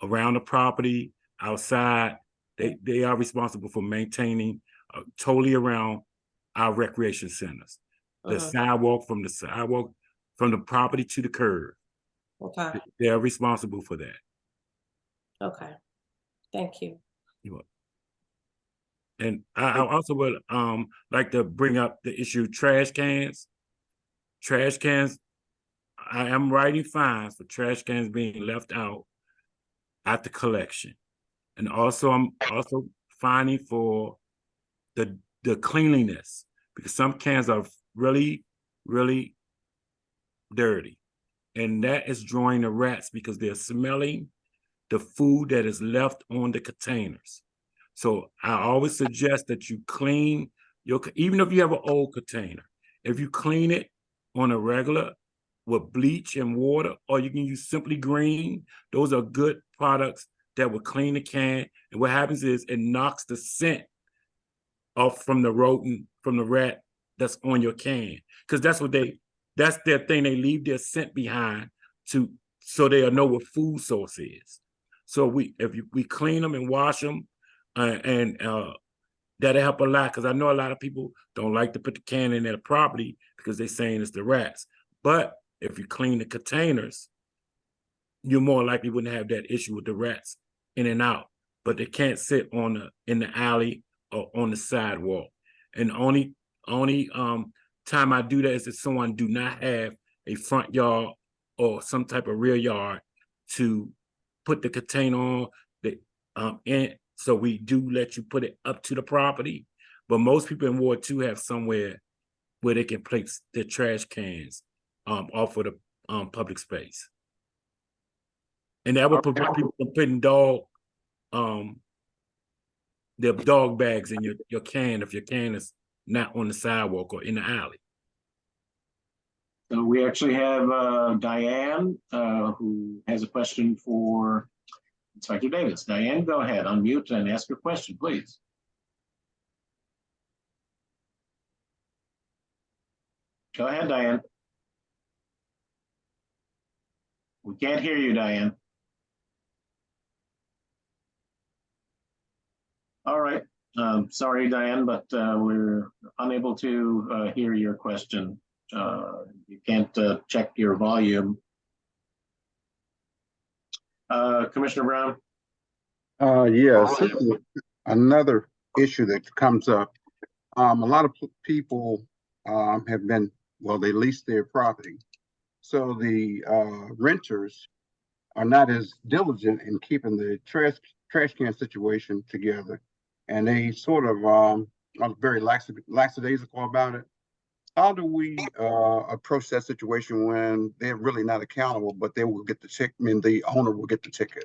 around the property, outside. They are responsible for maintaining totally around our recreation centers. The sidewalk from the property to the curb. okay. They are responsible for that. Okay. Thank you. And I also would like to bring up the issue of trash cans. Trash cans, I am writing fines for trash cans being left out at the collection. And also I'm also fining for the cleanliness, because some cans are really, really dirty. And that is drawing the rats because they're smelling the food that is left on the containers. So I always suggest that you clean even if you have an old container, if you clean it on a regular with bleach and water, or you can use Simply Green, those are good products that will clean the can. And what happens is it knocks the scent off from the rodent, from the rat that's on your can. Because that's their thing. They leave their scent behind so they'll know what food source is. So we clean them and wash them, and that'll help a lot, because I know a lot of people don't like to put the can in their property because they're saying it's the rats. But if you clean the containers, you're more likely wouldn't have that issue with the rats in and out. But they can't sit in the alley or on the sidewalk. And only time I do that is if someone do not have a front yard or some type of rear yard to put the container on. In. So we do let you put it up to the property, but most people in Ward 2 have somewhere where they can place their trash cans off of the public space. And that would prevent people from putting their dog bags in your can if your can is not on the sidewalk or in the alley. So we actually have Diane who has a question for Inspector Davis. Diane, go ahead, unmute and ask your question, please. Go ahead, Diane. We can't hear you, Diane. All right. Sorry, Diane, but we're unable to hear your question. You can't check your volume. Commissioner Brown? Yes, this is another issue that comes up. A lot of people have been, well, they lease their property. So the renters are not as diligent in keeping the trash can situation together. And they sort of are very lackadaisical about it. How do we approach that situation when they're really not accountable, but they will get the ticket? I mean, the owner will get the ticket.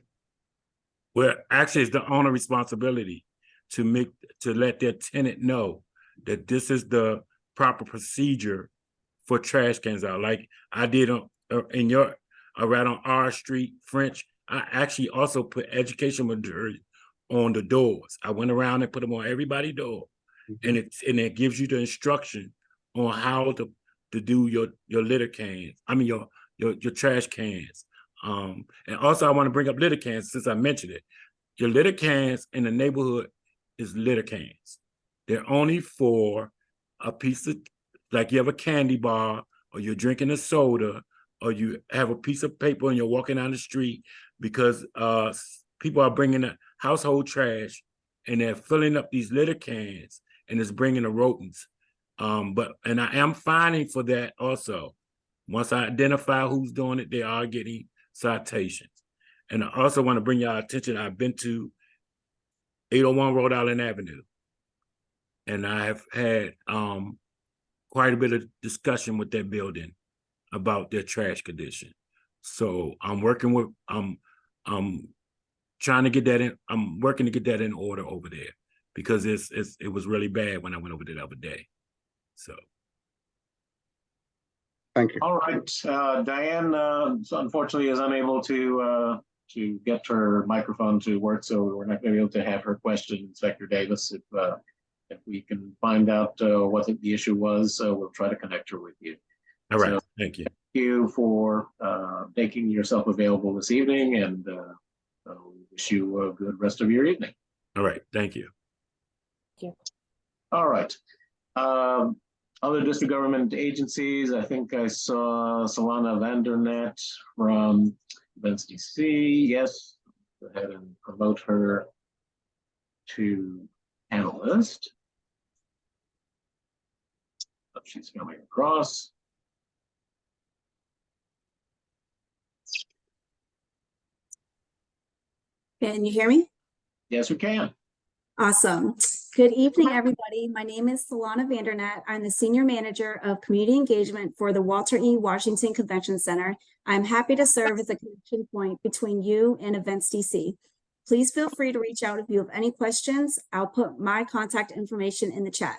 Well, actually, it's the owner responsibility to let their tenant know that this is the proper procedure for trash cans out. Like I did right on R Street, French. I actually also put education material on the doors. I went around and put them on everybody's door, and it gives you the instruction on how to do your litter cans. I mean your trash cans. And also I want to bring up litter cans since I mentioned it. Your litter cans in the neighborhood is litter cans. They're only for a piece of, like you have a candy bar, or you're drinking a soda, or you have a piece of paper and you're walking down the street, because people are bringing the household trash and they're filling up these litter cans and it's bringing the rodents. And I am fining for that also. Once I identify who's doing it, they are getting citations. And I also want to bring y'all attention, I've been to 801 Rhode Island Avenue, and I have had quite a bit of discussion with that building about their trash condition. So I'm working with, trying to get that in, I'm working to get that in order over there, because it was really bad when I went over there the other day. So. Thank you. All right, Diane unfortunately is unable to get her microphone to work, so we're not going to be able to have her question. Inspector Davis, if we can find out what the issue was, we'll try to connect her with you. All right, so, thank you. Thank you for making yourself available this evening, and we wish you a good rest of your evening. All right, thank you. Thank you. All right. Other district government agencies, I think I saw Solana Vandernet from Events DC. Yes, go ahead and promote her to panelist. Oh, she's coming across. Can you hear me? Yes, we can. Awesome. Good evening, everybody. My name is Solana Vandernet. I'm the Senior Manager of Community Engagement for the Walter E. Washington Convention Center. I'm happy to serve as a connection point between you and Events DC. Please feel free to reach out if you have any questions. I'll put my contact information in the chat.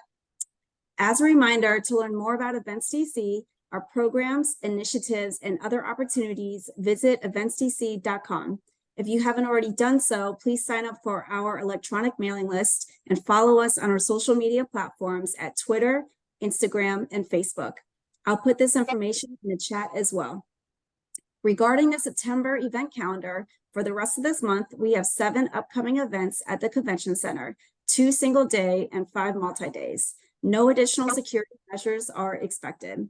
As a reminder, to learn more about Events DC, our programs, initiatives, and other opportunities, visit eventsdc.com. If you haven't already done so, please sign up for our electronic mailing list and follow us on our social media platforms at Twitter, Instagram, and Facebook. I'll put this information in the chat as well. Regarding the September event calendar, for the rest of this month, we have 7 upcoming events at the Convention Center, 2 single day and 5 multi-days. No additional security measures are expected.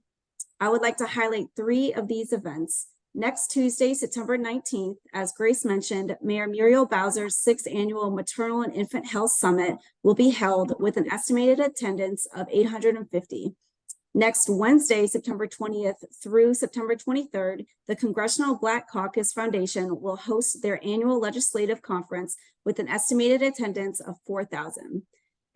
I would like to highlight 3 of these events. Next Tuesday, September 19th, as Grace mentioned, Mayor Muriel Bowser's 6th Annual Maternal and Infant Health Summit will be held with an estimated attendance of 850. Next Wednesday, September 20th through September 23rd, the Congressional Black Caucus Foundation will host their annual legislative conference with an estimated attendance of 4,000.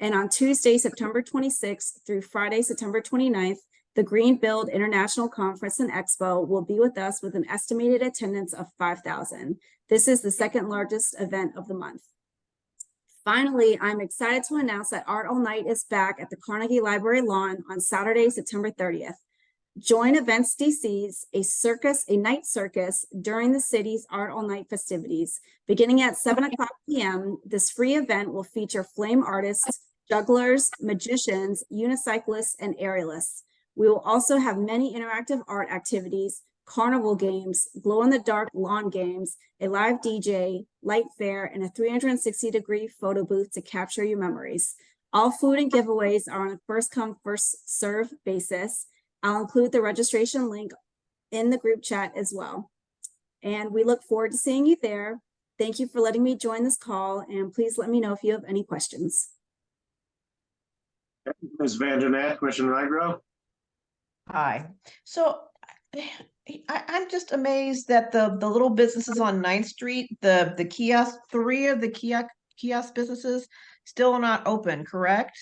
And on Tuesday, September 26th through Friday, September 29th, the Green Build International Conference and Expo will be with us with an estimated attendance of 5,000. This is the 2nd largest event of the month. Finally, I'm excited to announce that Art All Night is back at the Carnegie Library lawn on Saturday, September 30th. Join Events DC's a night circus during the city's Art All Night festivities. Beginning at 7 o'clock p.m., this free event will feature flame artists, jugglers, magicians, unicyclists, and aerialists. We will also have many interactive art activities, carnival games, glow-in-the-dark lawn games, a live DJ, light fair, and a 360-degree photo booth to capture your memories. All food and giveaways are on a first-come, first-served basis. I'll include the registration link in the group chat as well. And we look forward to seeing you there. Thank you for letting me join this call, and please let me know if you have any questions. Ms. Vandernatt, Commissioner Nigro. Hi. So I'm just amazed that the little businesses on 9th Street, the kiosk, 3 of the kiosk businesses still not open, correct?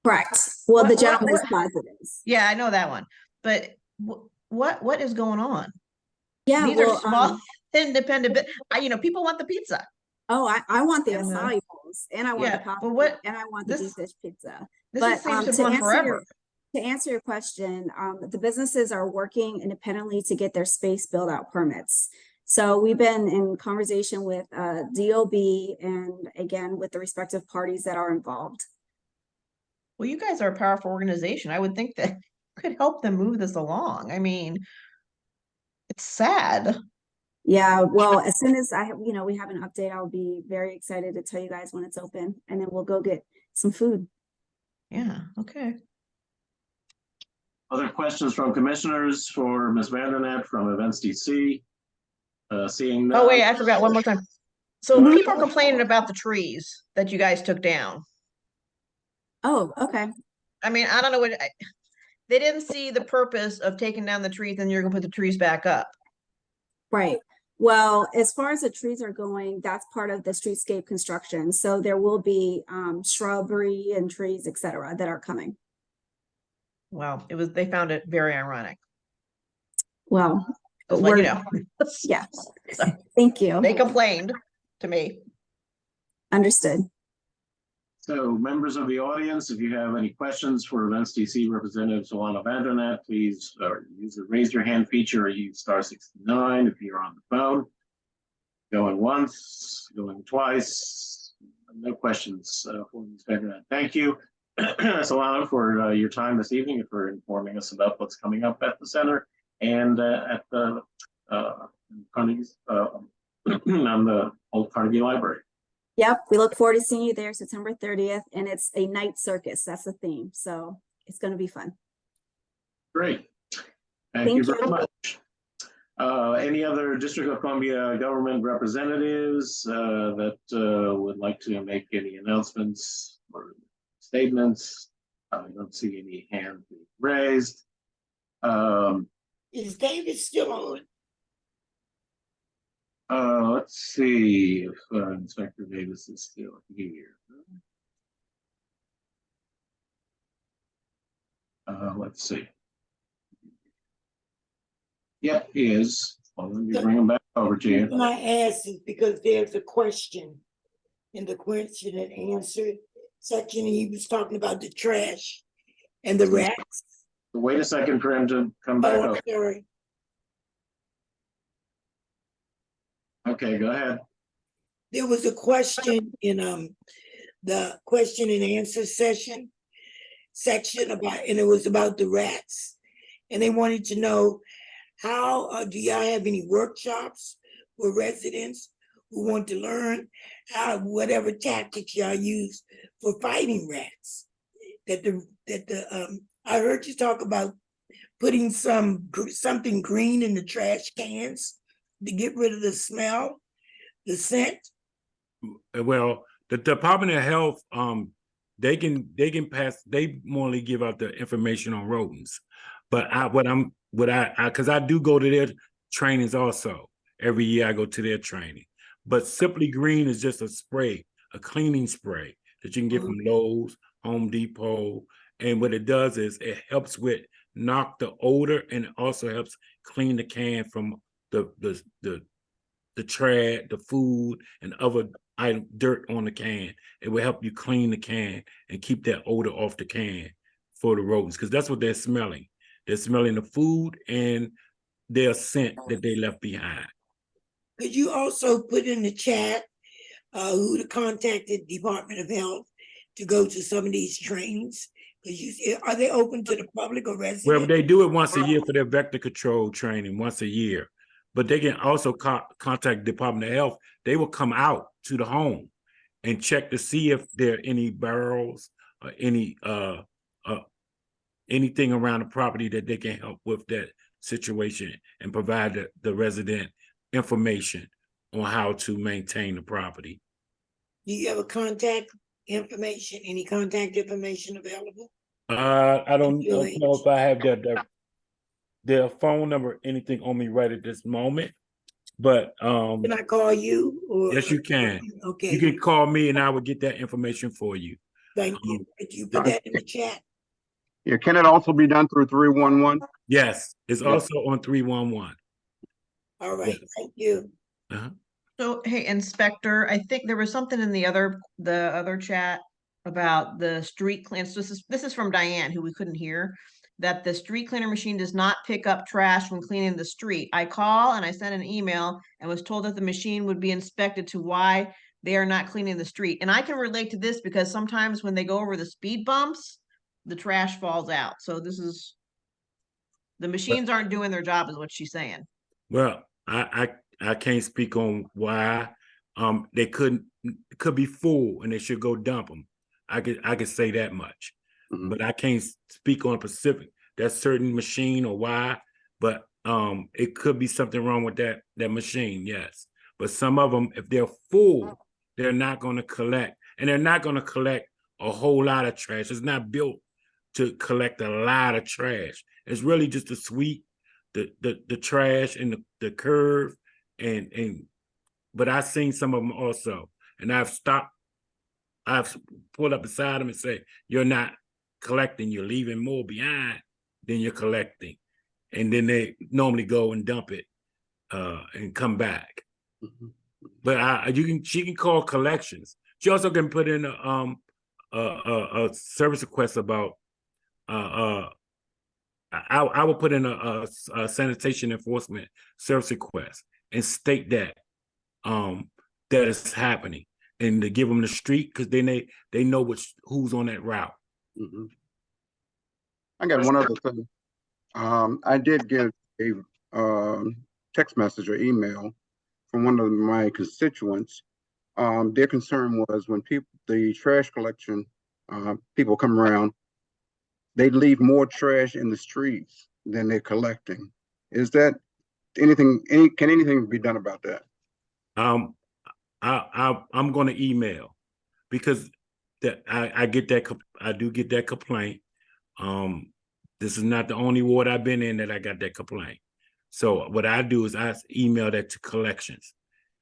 Correct. Well, the What- gentleman's what- plaza is. Yeah, I know that one. But what is going on? Yeah, These well, are small independent, people want the pizza. oh, I want the And the- acai and I want the Yeah, coffee, but what- and I want the this- deep dish pizza. This But seems to to go on answer forever. to answer your question, the businesses are working independently to get their space build out permits. So we've been in conversation with DOB and again with the respective parties that are involved. Well, you guys are a powerful organization. I would think that could help them move this along. I mean, it's sad. Yeah, well, as soon as we have an update, I'll be very excited to tell you guys when it's open, and then we'll go get some food. Yeah, okay. Other questions from commissioners for Ms. Vandernatt from Events DC? Seeing none. Oh, wait, I forgot one more time. So people are complaining about the trees that you guys took down. Oh, okay. I mean, I don't know they didn't see the purpose of taking down the trees and you're gonna put the trees back up. Right. Well, as far as the trees are going, that's part of the streetscape construction. So there will be shrubbery and trees, et cetera, that are coming. Well, they found it very ironic. Well, Just let you know. yeah. Thank you. They complained to me. Understood. So members of the audience, if you have any questions for Events DC Representative Solana Vandernatt, please use the raise your hand feature or use *69 if you're on the phone. Going once, going twice. No questions for Ms. Vandernatt. Thank you, Solana, for your time this evening and for informing us about what's coming up at the center and at the Carnegie's on the old Carnegie Library. Yep. We look forward to seeing you there September 30th. And it's a night circus. That's the theme. So it's going to be fun. Great. Thank you very much. Any other District of Columbia government representatives that would like to make any announcements or statements? I don't see any hands being raised. Is David still on? Let's see if Inspector Davis is still here. Let's see. Yep, he is. Well, let me bring him back over to you. My ask is because there's a question in the question and answer section, and he was talking about the trash and the rats. Wait a second for him to come back Oh, up. sorry. Okay, go ahead. There was a question in the question and answer section about, and it was about the rats. And they wanted to know how do y'all have any workshops for residents who want to learn how whatever tactics y'all use for fighting rats? I heard you talk about putting something green in the trash cans to get rid of the smell, the scent. Well, the Department of Health, they normally give out the information on rodents. But because I do go to their trainings also. Every year I go to their training. But Simply Green is just a spray, a cleaning spray that you can get from Lowe's, Home Depot. And what it does is it helps with knock the odor, and it also helps clean the can from the trash, the food, and other dirt on the can. It will help you clean the can and keep that odor off the can for the rodents, because that's what they're smelling. They're smelling the food and their scent that they left behind. Could you also put in the chat who to contact the Department of Health to go to some of these trainings Are they open to the public or Well, residents? they do it once a year for their vector control training, once a year. But they can also contact Department of Health. They will come out to the home and check to see if there are any barrels or any anything around the property that they can help with that situation and provide the resident information on how to maintain the property. Do you have a contact information, any contact information available? I don't know POH. if I have their phone number, anything on me right at this moment, but Can I call you? Or yes, you can. Okay. You can call me and I will get that information for you. Thank you. Could you put that in the chat? Yeah, can it also be done through 311? Yes, it's Yeah. also on 311. All right, Yes. thank you. Uh-huh. So, hey, Inspector, I think there was something in the other chat about the street cleans. This is from Diane, who we couldn't hear, that the street cleaner machine does not pick up trash when cleaning the street. I call and I sent an email and was told that the machine would be inspected to why they are not cleaning the street. And I can relate to this because sometimes when they go over the speed bumps, the trash falls out. So the machines aren't doing their job, is what she's saying. Well, I can't speak on why. They could be full and they should go dump them. I could say that much, but I can't speak on a specific that certain machine or why. But it could be something wrong with that machine. Yes, but some of them, if they're full, they're not going to collect, and they're not going to collect a whole lot of trash. It's not built to collect a lot of trash. It's really just to sweep the trash and the curve and but I've seen some of them also, and I've pulled up beside them and say, you're not collecting, you're leaving more behind than you're collecting. And then they normally go and dump it and come back. But she can call collections. She also can put in a service request about I will put in a sanitation enforcement service request and state that that is happening, and to give them the street because then they know who's on that route. I got one other thing. I did get a text message or email from one of my constituents. Their concern was when the trash collection people come around, they leave more trash in the streets than they're collecting. Is that can anything be done about that? I'm going to email because I do get that complaint. This is not the only ward I've been in that I got that complaint. So what I do is I email that to collections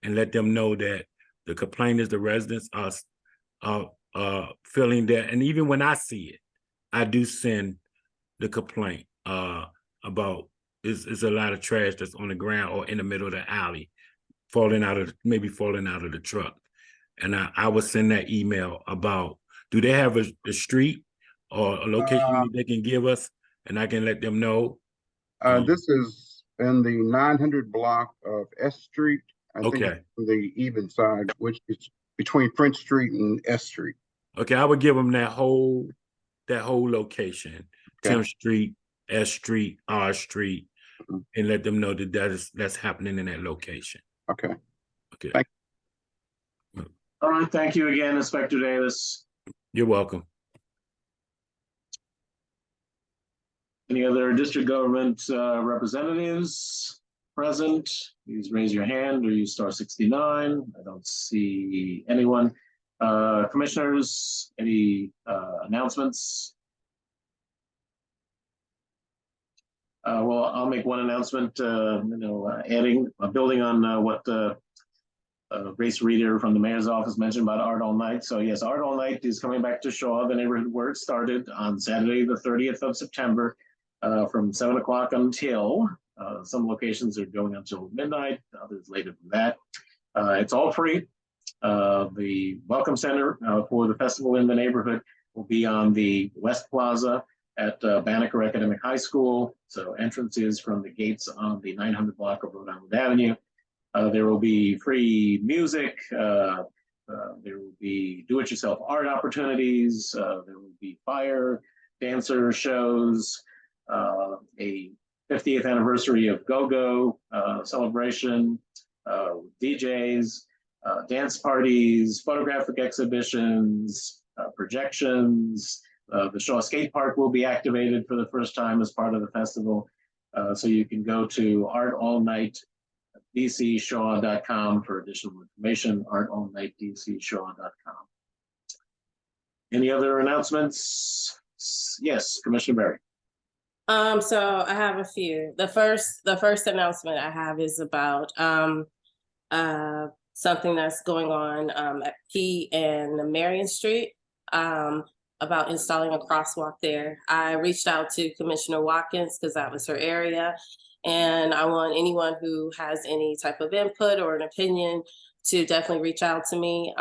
and let them know that the complaint is the residents are feeling that, and even when I see it, I do send the complaint about is a lot of trash that's on the ground or in the middle of the alley, falling out of the truck. And I would send that email about, do they have a street or a location that they can give us, and I can let them know. This is in the 900 block of S Street. I think Okay. it's the even side, which is between French Street and S Street. Okay, I would give them that whole location, Okay. 10th Street, S Street, R Street, and let them know that's happening in that location. Okay. Okay. Thank All right, thank you again, Inspector Davis. You're welcome. Any other district government representatives present? Please raise your hand or use star 69. I don't see anyone. Commissioners, any announcements? Well, I'll make one announcement, building on what Grace Reader from the mayor's office mentioned about Art All Night. So yes, Art All Night is coming back to Shaw, the neighborhood where it started, on Saturday, the 30th of September, from 7 o'clock until, some locations are going until midnight, others later than that. It's all free. The welcome center for the festival in the neighborhood will be on the West Plaza at Banneker Academic High School. So entrance is from the gates on the 900 block of Rhode Island Avenue. There will be free music. There will be do-it-yourself art opportunities. There will be fire dancer shows, a 50th anniversary of Go-Go celebration, DJs, dance parties, photographic exhibitions, projections. The Shaw Skate Park will be activated for the first time as part of the festival. So you can go to artallnightdcshaw.com for additional information, artallnightdcshaw.com. Any other announcements? Yes, Commissioner Berry. So I have a few. The first announcement I have is about something that's going on at P and Marion Street, about installing a crosswalk there. I reached out to Commissioner Watkins because that was her area. And I want anyone who has any type of input or an opinion to definitely reach out to me.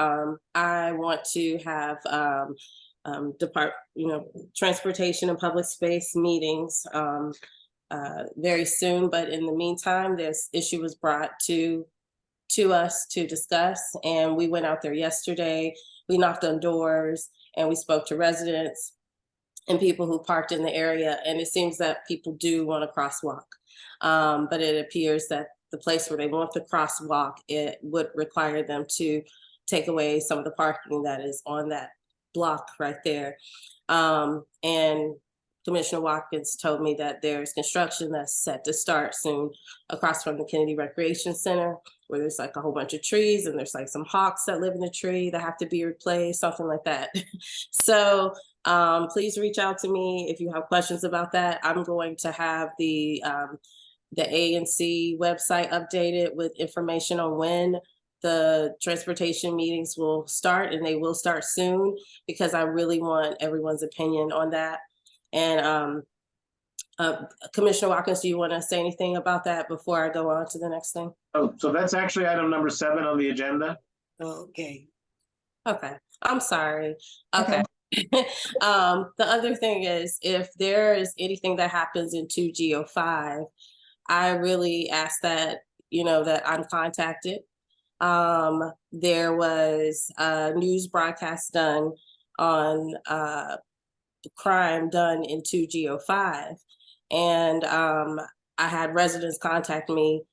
I want to have transportation and public space meetings very soon. But in the meantime, this issue was brought to us to discuss, and we went out there yesterday. We knocked on doors and we spoke to residents and people who parked in the area, and it seems that people do want a crosswalk. But it appears that the place where they want the crosswalk, it would require them to take away some of the parking that is on that block right there. And Commissioner Watkins told me that there's construction that's set to start soon across from the Kennedy Recreation Center, where there's like a whole bunch of trees and there's like some hawks that live in the tree that have to be replaced, something like that. So please reach out to me if you have questions about that. I'm going to have the ANC website updated with information on when the transportation meetings will start, and they will start soon because I really want everyone's opinion on that. And Commissioner Watkins, do you want to say anything about that before I go on to the next thing? Oh, so that's actually item number 7 on the agenda. Okay. Okay, I'm sorry. Okay. The other thing is, if there is anything that happens in 2G05, I really ask that, that I'm contacted. There was a news broadcast done on crime done in 2G05. And I had residents contact me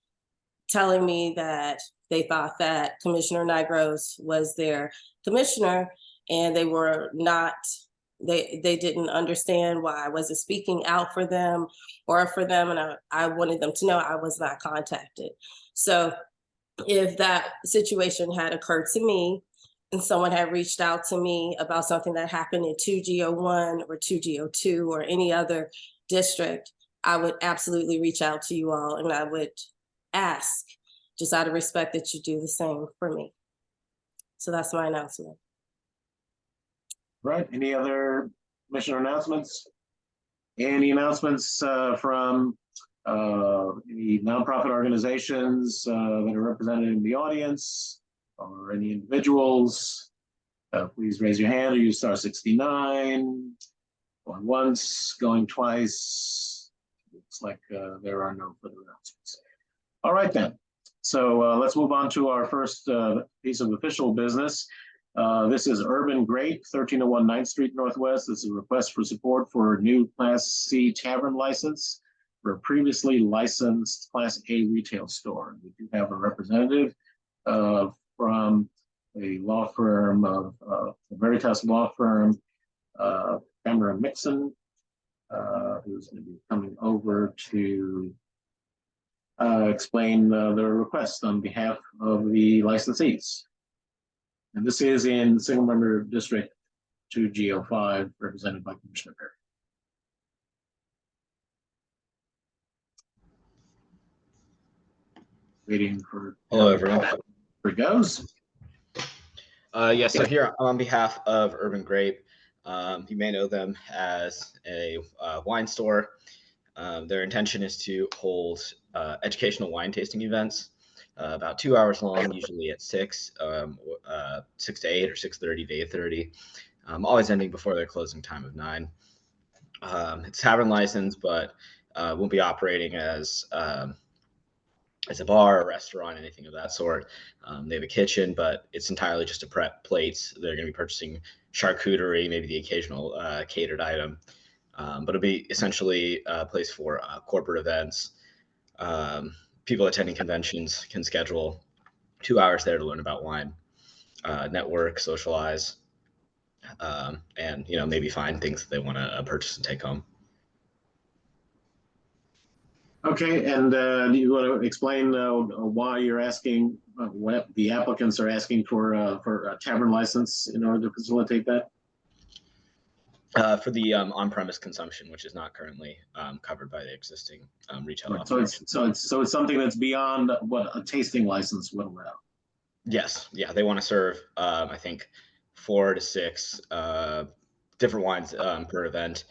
telling me that they thought that Commissioner Nigros was their commissioner, and they were not, they didn't understand why I wasn't speaking out for them or for them. And I wanted them to know I was not contacted. So if that situation had occurred to me and someone had reached out to me about something that happened in 2G01 or 2G02 or any other district, I would absolutely reach out to you all, and I would ask, just out of respect, that you do the same for me. So that's my announcement. Right. Any other commissioner announcements? Any announcements from any nonprofit organizations that are represented in the audience, or any individuals? Please raise your hand or use *69. Going once, going twice. Looks like there are no further announcements. All right then. So let's move on to our first piece of official business. This is Urban Grape, 1301 9th Street Northwest. This is a request for support for a new Class C tavern license for a previously licensed Class A retail store. We do have a representative from a law firm, a Veritas law firm, Cameron Mixon, who's going to be coming over to explain the request on behalf of the licensees. And this is in single member district 2G05, represented by Commissioner Berry. Waiting for. Hello, everyone. Here it goes. Yes, so here on behalf of Urban Grape, you may know them as a wine store. Their intention is to hold educational wine tasting events, about 2 hours long, usually at 6 to 8 or 6:30 to 8:30, always ending before their closing time of 9. It's tavern license, but won't be operating as a bar, a restaurant, anything of that sort. They have a kitchen, but it's entirely just to prep plates. They're going to be purchasing charcuterie, maybe the occasional catered item. But it'll be essentially a place for corporate events. People attending conventions can schedule 2 hours there to learn about wine, network, socialize, and maybe find things that they want to purchase and take home. Okay, and do you want to explain why you're asking, what the applicants are asking for a tavern license in order to facilitate that? For the on-premise consumption, which is not currently covered by the existing retail Right, operation. so it's something that's beyond what a tasting license would allow. Yes, yeah, they want to serve I think 4 to 6 different wines per event,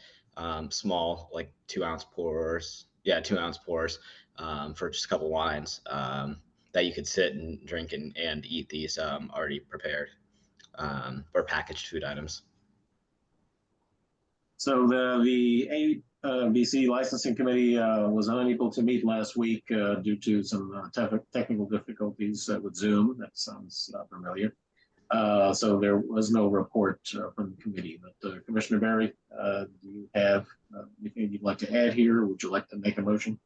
small like 2-ounce pours. Yeah, 2-ounce pours for just a couple wines that you could sit and drink and eat these already prepared or packaged food items. So the ABC licensing committee was unable to meet last week due to some technical difficulties with Zoom. That sounds familiar. So there was no report from the committee. But Commissioner Berry, do you have anything you'd like to add here? Or would you like to make a motion?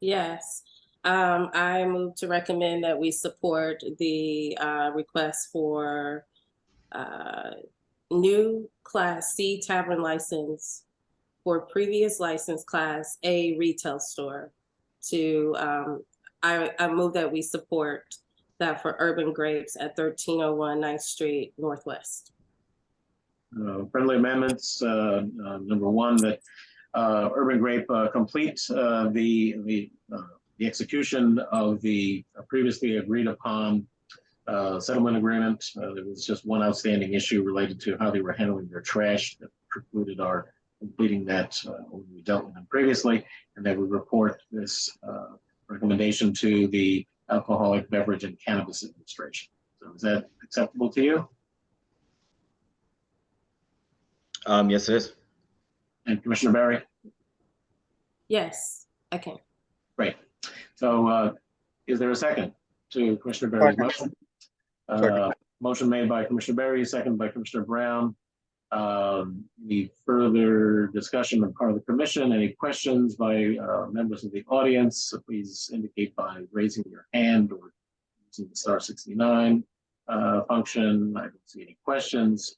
Yes. I move to recommend that we support the request for new Class C tavern license for previous license Class A retail store. I move that we support that for Urban Grapes at 1301 9th Street Northwest. Friendly amendments. Number one, that Urban Grape complete the execution of the previously agreed upon settlement agreement. There was just one outstanding issue related to how they were handling their trash that precluded our completing that when we dealt with them previously, and that we report this recommendation to the Alcoholic Beverage and Cannabis Administration. So is that acceptable to you? Yes, it is. And Commissioner Berry? Yes, I can. Great. So is there a second to Commissioner Berry's motion? Motion made by Commissioner Berry, second by Commissioner Brown. Any further discussion on part of the commission? Any questions by members of the audience? So please indicate by raising your hand or using the star 69 function. I don't see any questions.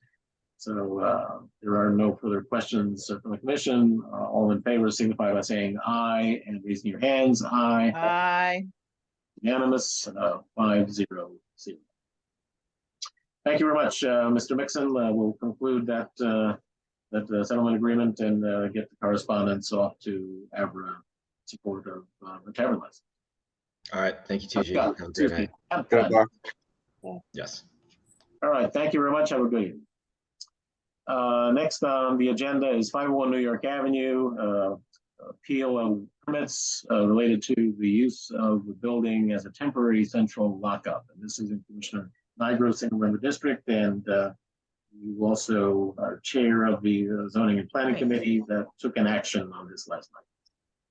So there are no further questions from the commission. All in favor signify by saying aye and raising your hands. Aye. Aye. Unanimous, 5-0-0. Thank you very much, Mr. Mixon. We'll conclude that settlement agreement and get the correspondence off to Abra support of the tavern license. All right, thank you, TG. Have a great night. Good luck. Yes. All right, thank you very much. Have a good evening. Next on the agenda is 501 New York Avenue, appeal of permits related to the use of the building as a temporary central lockup. And this is in Commissioner Nigro, Single Member District, and you also are chair of the Zoning and Planning Committee that took an action on this last night.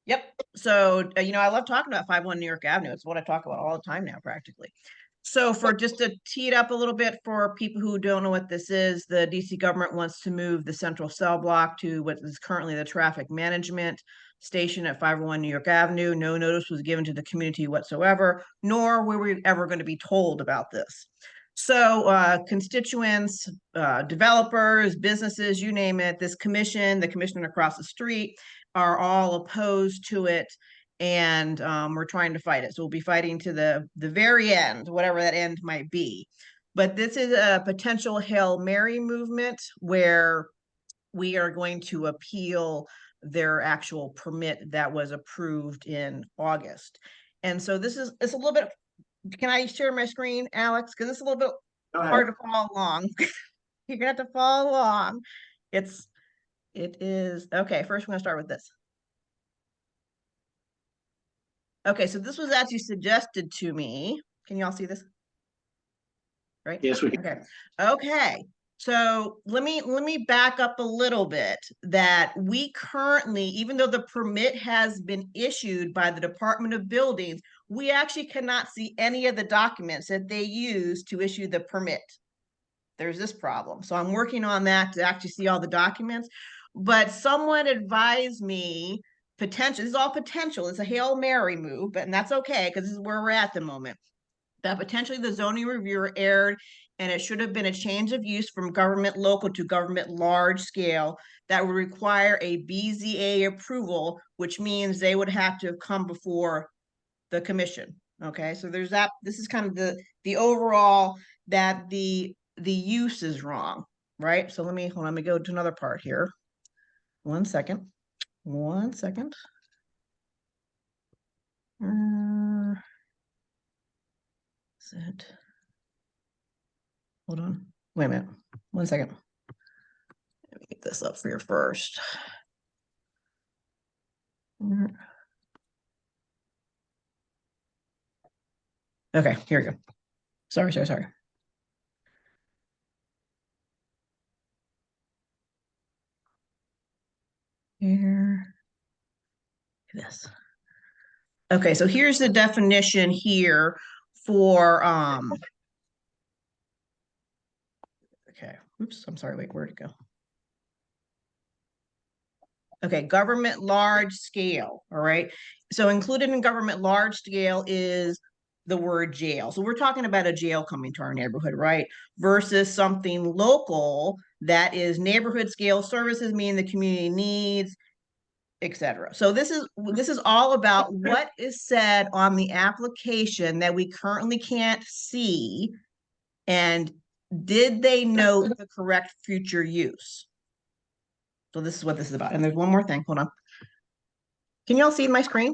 Yep. So, I love talking about 501 New York Avenue. It's what I talk about all the time now, practically. So for just to tee it up a little bit for people who don't know what this is, the DC government wants to move the central cell block to what is currently the traffic management station at 501 New York Avenue. No notice was given to the community whatsoever, nor were we ever going to be told about this. So constituents, developers, businesses, you name it, this commission, the commissioner across the street are all opposed to it. And we're trying to fight it. So we'll be fighting to the very end, whatever that end might be. But this is a potential Hail Mary movement where we are going to appeal their actual permit that was approved in August. And so it's a little bit, can I share my screen, Alex? Because it's a little bit hard to follow along. You're gonna have to follow along. It is, okay, first we're gonna start with this. Okay, so this was actually suggested to me. Can you all see this? Right? Yes, we can. Okay. Okay. So let me back up a little bit that we currently, even though the permit has been issued by the Department of Buildings, we actually cannot see any of the documents that they use to issue the permit. there's this problem. So I'm working on that to actually see all the documents. But someone advised me potential, this is all potential. It's a Hail Mary move, and that's okay because this is where we're at the moment. That potentially the zoning reviewer erred and it should have been a change of use from government local to government large scale that would require a BZA approval, which means they would have to have come before the commission. Okay, so there's that. This is kind of the overall that the use is wrong, right? So let me hold on, let me go to another part here. 1 second. 1 second. Is it? Hold on. Wait a minute. 1 second. Let me get this up for you first. Okay, here we go. Sorry. Here. This. Okay, so here's the definition here for okay, oops, I'm sorry, wait, where'd it go? Okay, government large scale, all right? So included in government large scale is the word jail. So we're talking about a jail coming to our neighborhood, right? Versus something local that is neighborhood scale services, meaning the community needs, etc. So this is all about what is said on the application that we currently can't see, and did they note the correct future use? So this is what this is about. And there's one more thing. Hold on. Can you all see my screen?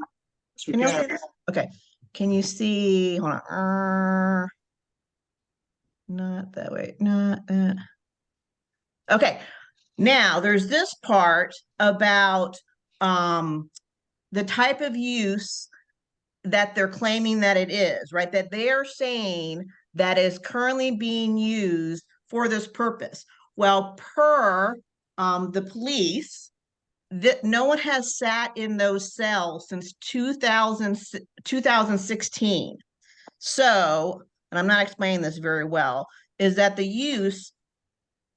Can you all see this? Okay. Can you see? Hold on. Not that way. Not that. Okay. Now there's this part about the type of use that they're claiming that it is, right? That they are saying that is currently being used for this purpose. Well, per the police, that no one has sat in those cells since 2016. So, and I'm not explaining this very well, is that the use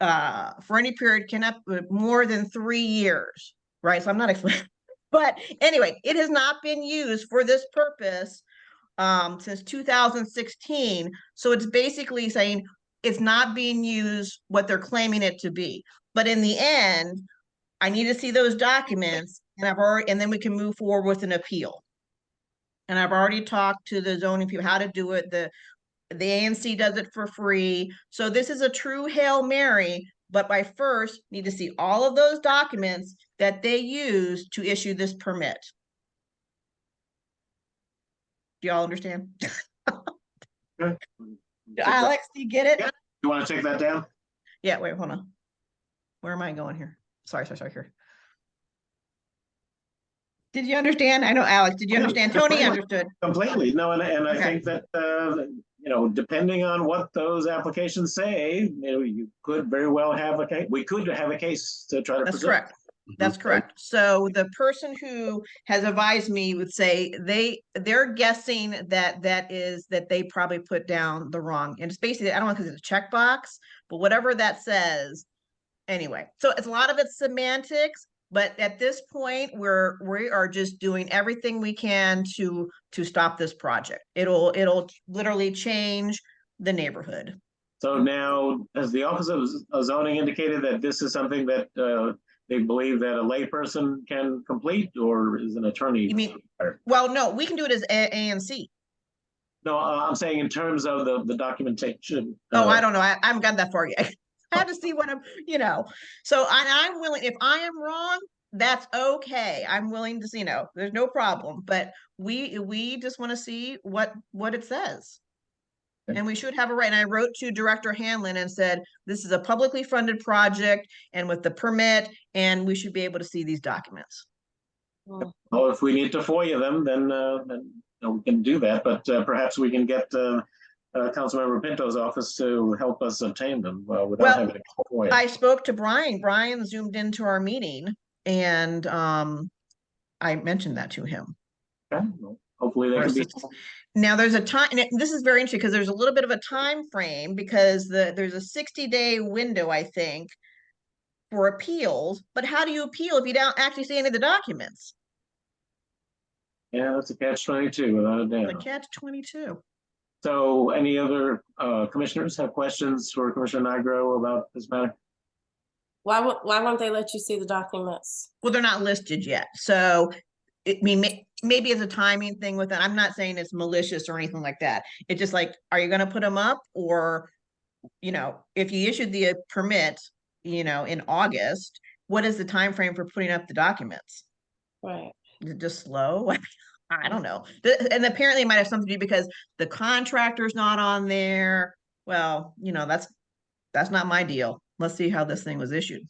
for any period cannot be more than 3 years, right? So I'm not explaining, but anyway, it has not been used for this purpose since 2016. So it's basically saying it's not being used what they're claiming it to be. But in the end, I need to see those documents, and then we can move forward with an appeal. And I've already talked to the zoning people how to do it. The ANC does it for free. So this is a true Hail Mary, but I first need to see all of those documents that they use to issue this permit. Do y'all understand? Alex, do you get it? Yeah. You want to take that down? Yeah, wait, hold on. Where am I going here? Sorry, here. Did you understand? I know, Alex, did you understand? Tony understood. Completely. No, and I Okay. think that, depending on what those applications say, you could very well have a case. We could have a case to try to That's present. correct. That's correct. So the person who has advised me would say they're guessing that they probably put down the wrong, and it's basically, I don't know because it's a checkbox, but whatever that says. Anyway, so it's a lot of it's semantics, but at this point we are just doing everything we can to stop this project. It'll literally change the neighborhood. So now, has the Office of Zoning indicated that this is something that they believe that a layperson can complete, or is an attorney? You mean, well, no, we can do it as ANC. No, I'm saying in terms of the documentation. Oh, I don't know. I haven't got that far yet. I have to see what I'm, so I'm willing, if I am wrong, that's okay. I'm willing to see, there's no problem, but we just want to see what it says. Okay. And we should have it right. And I wrote to Director Hanlon and said, this is a publicly funded project and with the permit, and we should be able to see these documents. Well, if we need to FOIA them, then we can do that, but perhaps we can get Councilmember Pinto's office to help us obtain them without having to FOIA. I spoke to Brian. Brian zoomed into our meeting, and I mentioned that to him. Okay. Well, hopefully they can be. Now there's a time, and this is very interesting because there's a little bit of a time frame because there's a 60-day window, I think, for appeals. But how do you appeal if you don't actually see any of the documents? Yeah, that's a catch-22 without a The doubt. catch-22. So any other commissioners have questions for Commissioner Nigro about this matter? Why won't they let you see the documents? Well, they're not listed yet. So I mean, maybe it's a timing thing with it. I'm not saying it's malicious or anything like that. It's just like, are you going to put them up? Or, you know, if you issued the permit, you know, in August, what is the time frame for putting up the documents? Right. Is it just slow? I don't know. And apparently it might have something to do because the contractor's not on there. Well, you know, that's not my deal. Let's see how this thing was issued.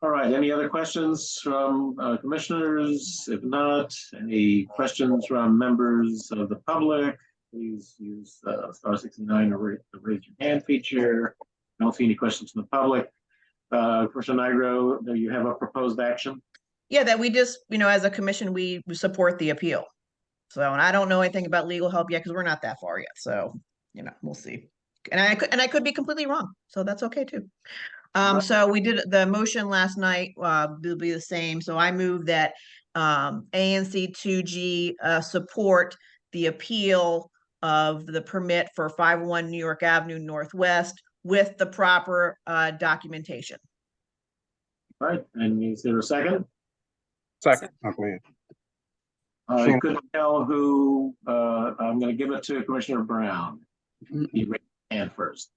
All right, any other questions from commissioners? If not, any questions from members of the public? Please use star 69 to raise your hand feature. I don't see any questions from the public. Commissioner Nigro, do you have a proposed action? Yeah, that we just, you know, as a commission, we support the appeal. So, and I don't know anything about legal help yet because we're not that far yet. So, you know, we'll see. And I could be completely wrong. So that's okay too. So we did the motion last night, will be the same. So I move that ANC 2G support the appeal of the permit for 501 New York Avenue Northwest with the proper documentation. All right, and is there a second? Second, I believe. I couldn't tell who, I'm going to give it to Commissioner Brown. He raised his hand first.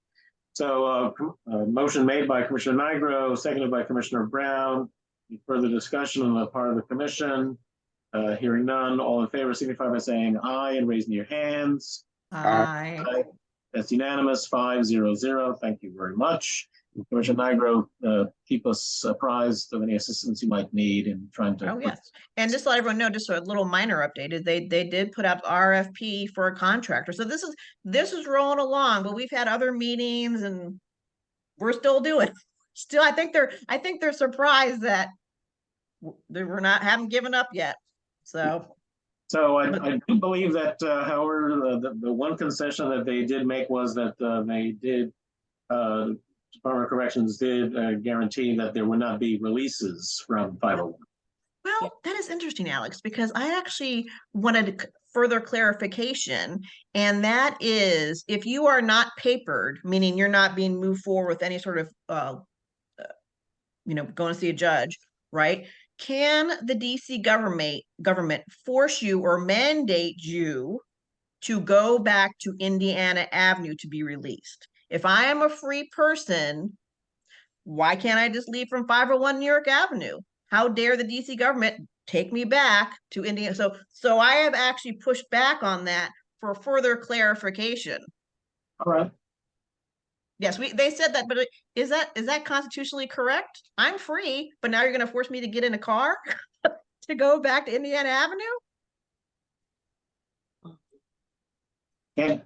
So motion made by Commissioner Nigro, seconded by Commissioner Brown. Any further discussion on the part of the commission? Hearing none, all in favor signify by saying aye and raising your hands. Aye. Aye. That's unanimous, 5-0-0. Thank you very much. Commissioner Nigro, keep us apprised of any assistance you might need in trying to. Oh, yes. And just to let everyone know, just a little minor update is they did put out RFP for a contractor. So this is rolling along, but we've had other meetings and we're still doing. Still, I think they're surprised that haven't given up yet. So I do believe that, however, the one concession that they did make was that they did, Department of Corrections did guarantee that there would not be releases from 501. Well, that is interesting, Alex, because I actually wanted further clarification. And that is, if you are not papered, meaning you're not being moved forward with any sort of, you know, going to see a judge, right? Can the DC government force you or mandate you to go back to Indiana Avenue to be released? If I am a free person, why can't I just leave from 501 New York Avenue? How dare the DC government take me back to Indiana? So I have actually pushed back on that for further clarification. All right. Yes, they said that, but is that constitutionally correct? I'm free, but now you're going to force me to get in a car to go back to Indiana Avenue? And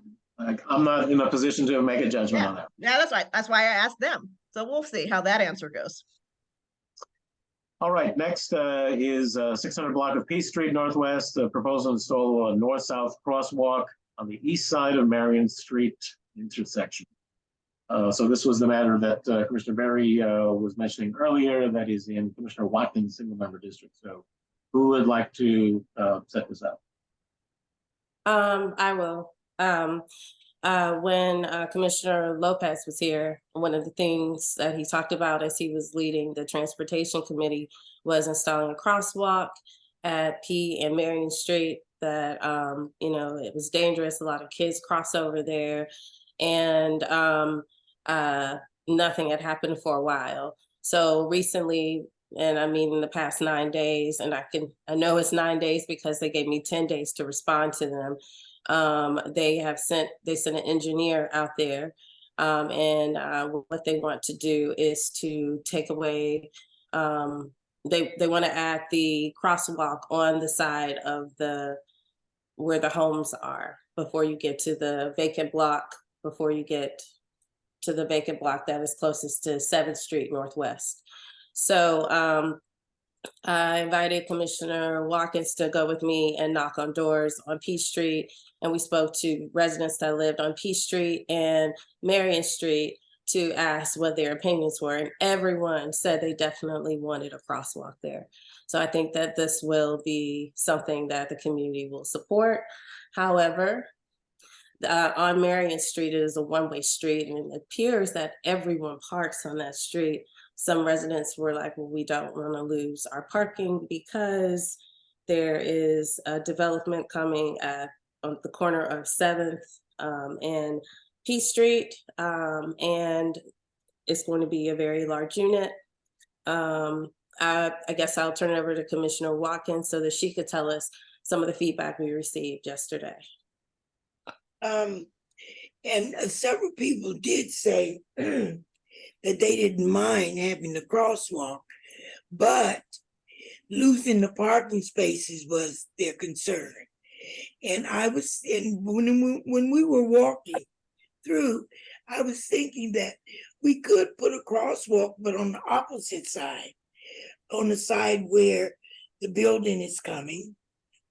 I'm not in a position to make a judgment on that. Yeah, that's right. That's why I asked them. So we'll see how that answer goes. All right, next is 600 block of Peace Street Northwest, the proposal to install a north-south crosswalk on the east side of Marion Street intersection. So this was the matter that Commissioner Berry was mentioning earlier, that is in Commissioner Watkins' single member district. So who would like to set this up? I will. When Commissioner Lopez was here, one of the things that he talked about as he was leading the transportation committee was installing a crosswalk at P and Marion Street that, you know, it was dangerous. A lot of kids cross over there, and nothing had happened for a while. So recently, and I mean in the past 9 days, and I know it's 9 days because they gave me 10 days to respond to them. They sent an engineer out there, and what they want to do is to take away, they want to add the crosswalk on the side of where the homes are before you get to the vacant block, that is closest to 7th Street Northwest. So I invited Commissioner Watkins to go with me and knock on doors on Peace Street. And we spoke to residents that lived on Peace Street and Marion Street to ask what their opinions were. And everyone said they definitely wanted a crosswalk there. So I think that this will be something that the community will support. However, on Marion Street, it is a one-way street, and it appears that everyone parks on that street. Some residents were like, well, we don't want to lose our parking because there is a development coming on the corner of 7th and Peace Street, and it's going to be a very large unit. I guess I'll turn it over to Commissioner Watkins so that she could tell us some of the feedback we received yesterday. And several people did say that they didn't mind having the crosswalk, but losing the parking spaces was their concern. And when we were walking through, I was thinking that we could put a crosswalk, but on the opposite side, on the side where the building is coming,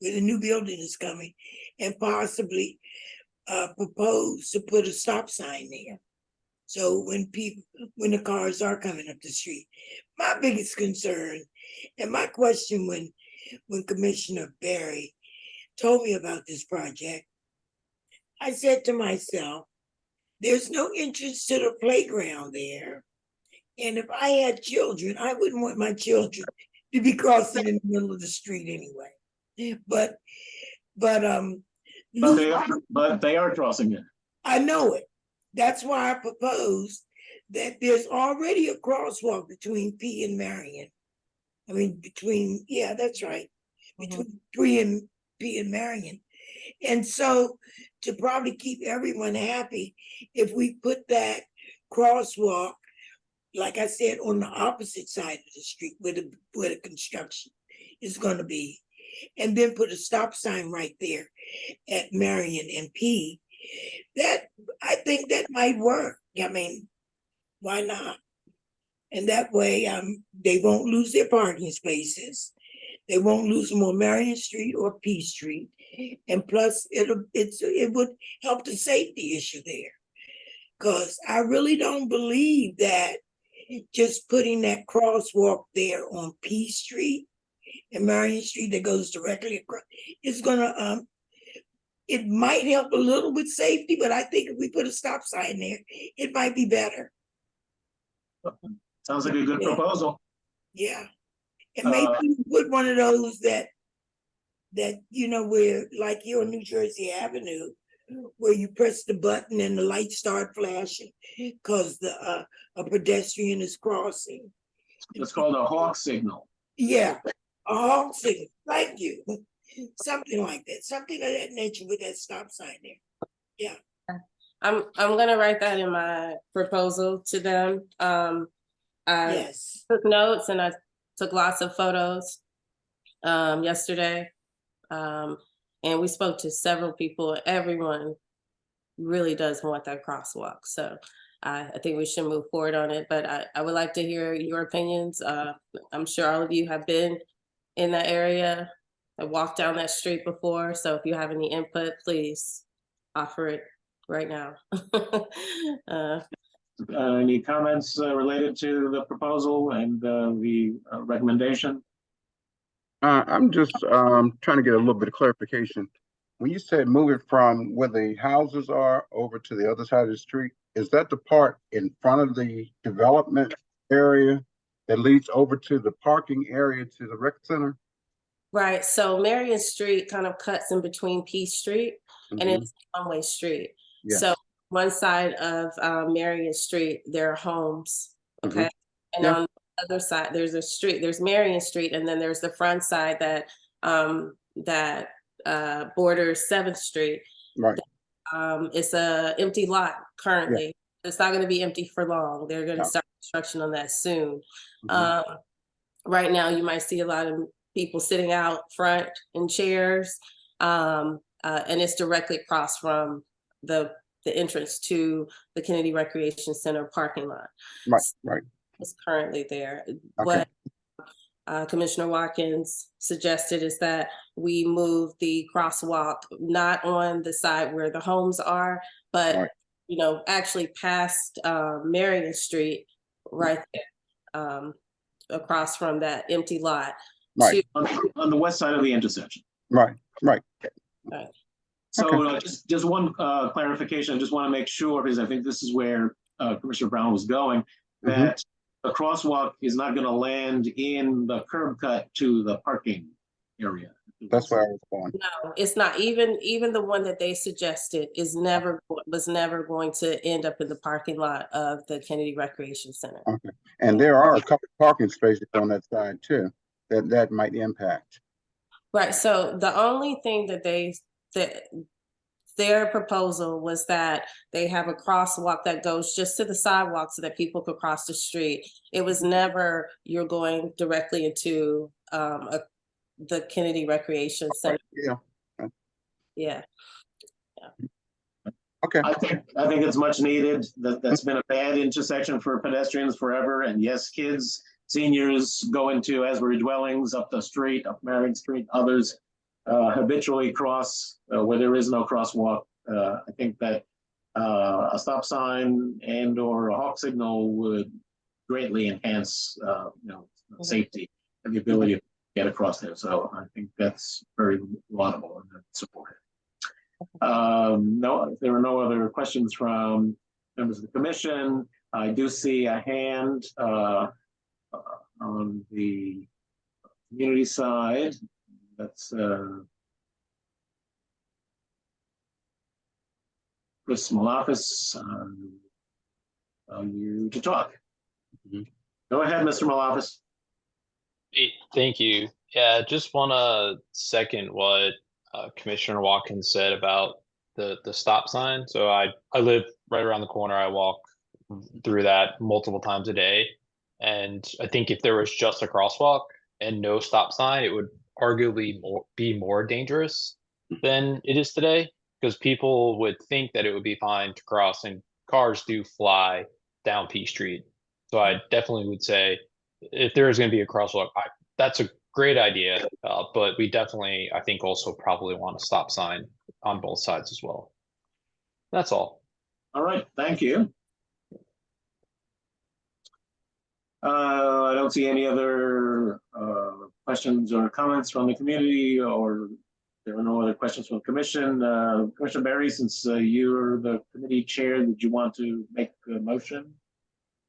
where the new building is coming, and possibly propose to put a stop sign there. So when the cars are coming up the street, my biggest concern and my question when Commissioner Barry told me about this project, I said to myself, there's no entrance to the playground there. And if I had children, I wouldn't want my children to be crossing in the middle of the street anyway. But they are crossing it. I know it. That's why I proposed that there's already a crosswalk between P and Marion. I mean, yeah, that's right. Between P and Marion. And so to probably keep everyone happy, if we put that crosswalk, like I said, on the opposite side of the street where the construction is going to be, and then put a stop sign right there at Marion and P, that I think that might work. I mean, why not? And that way, they won't lose their parking spaces. They won't lose them on Marion Street or P Street, and plus, it would help the safety issue there. Because I really don't believe that just putting that crosswalk there on P Street and Marion Street that goes directly across, it's gonna it might help a little with safety, but I think if we put a stop sign there, it might be better. Sounds like a good proposal. Yeah. And maybe put one of those that where, like here on New Jersey Avenue, where you press the button and the lights start flashing because a pedestrian is crossing. It's called a hawk signal. Yeah, a hawk signal. Thank you. Something like that. Something of that nature with that stop sign there. Yeah. I'm gonna write that in my proposal to them. I took notes and I took lots of photos yesterday. And we spoke to several people. Everyone really does want that crosswalk. So I think we should move forward on it, but I would like to hear your opinions. I'm sure all of you have been in that area. I walked down that street before. So if you have any input, please offer it right now. Any comments related to the proposal and the recommendation? I'm just trying to get a little bit of clarification. When you said move it from where the houses are over to the other side of the street, is that the part in front of the development area that leads over to the parking area to the rec center? Right. So Marion Street kind of cuts in between Peace Street, and it's a one-way street. Yes. So one side of Marion Street, there are homes. Okay. And on the other side, there's a street, there's Marion Street, and then there's the front side that borders 7th Street. Right. It's a empty lot currently. Yeah. It's not going to be empty for long. They're going to start construction on that soon. Right now, you might see a lot of people sitting out front in chairs, and it's directly across from the entrance to the Kennedy Recreation Center parking lot. Right, right. It's currently there. Okay. Commissioner Watkins suggested is that we move the crosswalk not on the side where the homes are, but Right. you know, actually past Marion Street, right there, across from that empty lot. Right. On the west side of the intersection. Right. So just one clarification. I just want to make sure, because I think this is where Commissioner Brown was going, that the crosswalk is not going to land in the curb cut to the parking area. That's where I was going. No, it's not. Even the one that they suggested was never going to end up in the parking lot of the Kennedy Recreation Center. Okay. And there are a couple of parking spaces on that side too, that might impact. Right. So the only thing that their proposal was that they have a crosswalk that goes just to the sidewalk so that people could cross the street. It was never you're going directly into the Kennedy Recreation Center. Yeah. Okay. I think it's much needed. That's been a bad intersection for pedestrians forever. And yes, kids, seniors go into Asbury dwellings up the street, up Marion Street. Others habitually cross where there is no crosswalk. I think that a stop sign and or a hawk signal would greatly enhance safety and the ability to get across there. So I think that's very laudable and supported. No, if there are no other questions from members of the commission, I do see a hand on the community side. That's Chris Malafis, you to talk. Go ahead, Mr. Malafis. Hey, thank you. Yeah, just want to second what Commissioner Watkins said about the stop sign. So I live right around the corner. I walk through that multiple times a day. And I think if there was just a crosswalk and no stop sign, it would arguably be more dangerous than it is today, because people would think that it would be fine to cross, and cars do fly down P Street. So I definitely would say if there is going to be a crosswalk, that's a great idea. But we definitely, I think, also probably want a stop sign on both sides as well. That's all. All right, thank you. I don't see any other questions or comments from the community, or there are no other questions from the commission. Commissioner Berry, since you're the committee chair, did you want to make a motion?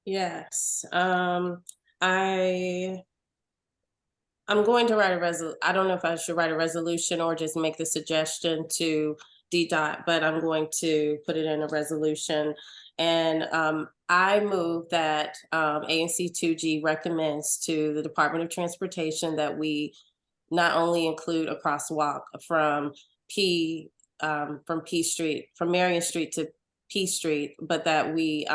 Yes. I'm going to write a resolution. I don't know if I should write a resolution or just make the suggestion to DDOT, but I'm going to put it in a resolution. And I move that ANC 2G recommends to the Department of Transportation that we not only include a crosswalk from Marion Street to P Street, but that we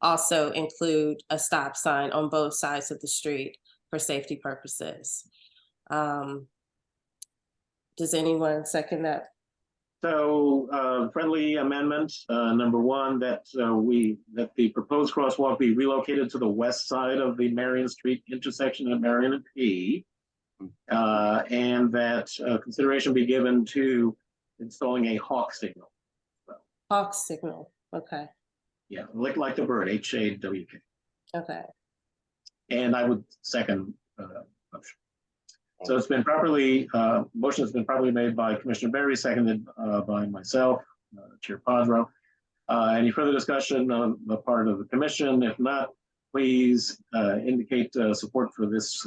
also include a stop sign on both sides of the street for safety purposes. Does anyone second that? So friendly amendment number one, that the proposed crosswalk be relocated to the west side of the Marion Street intersection at Marion and P, and that consideration be given to installing a hawk signal. Hawk signal, okay. Yeah, like the bird, HAWK. Okay. And I would second motion. So it's been properly, motion has been properly made by Commissioner Berry, seconded by myself, Chair Padro. Any further discussion on the part of the commission? If not, please indicate support for this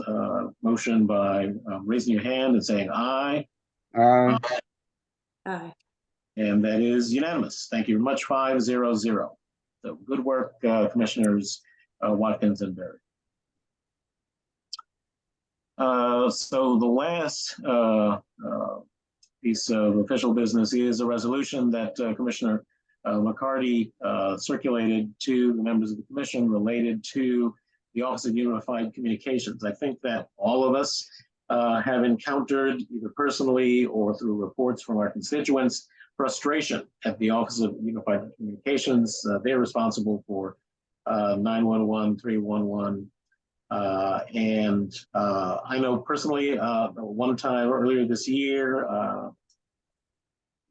motion by raising your hand and saying aye. Aye. Aye. And that is unanimous. Thank you very much, 5-0-0. So good work, Commissioners Watkins and Berry. So the last piece of official business is a resolution that Commissioner McCarty circulated to the members of the commission related to the Office of Unified Communications. I think that all of us have encountered, either personally or through reports from our constituents, frustration at the Office of Unified Communications. They're responsible for 911, 311, and And I know personally, one time earlier this year,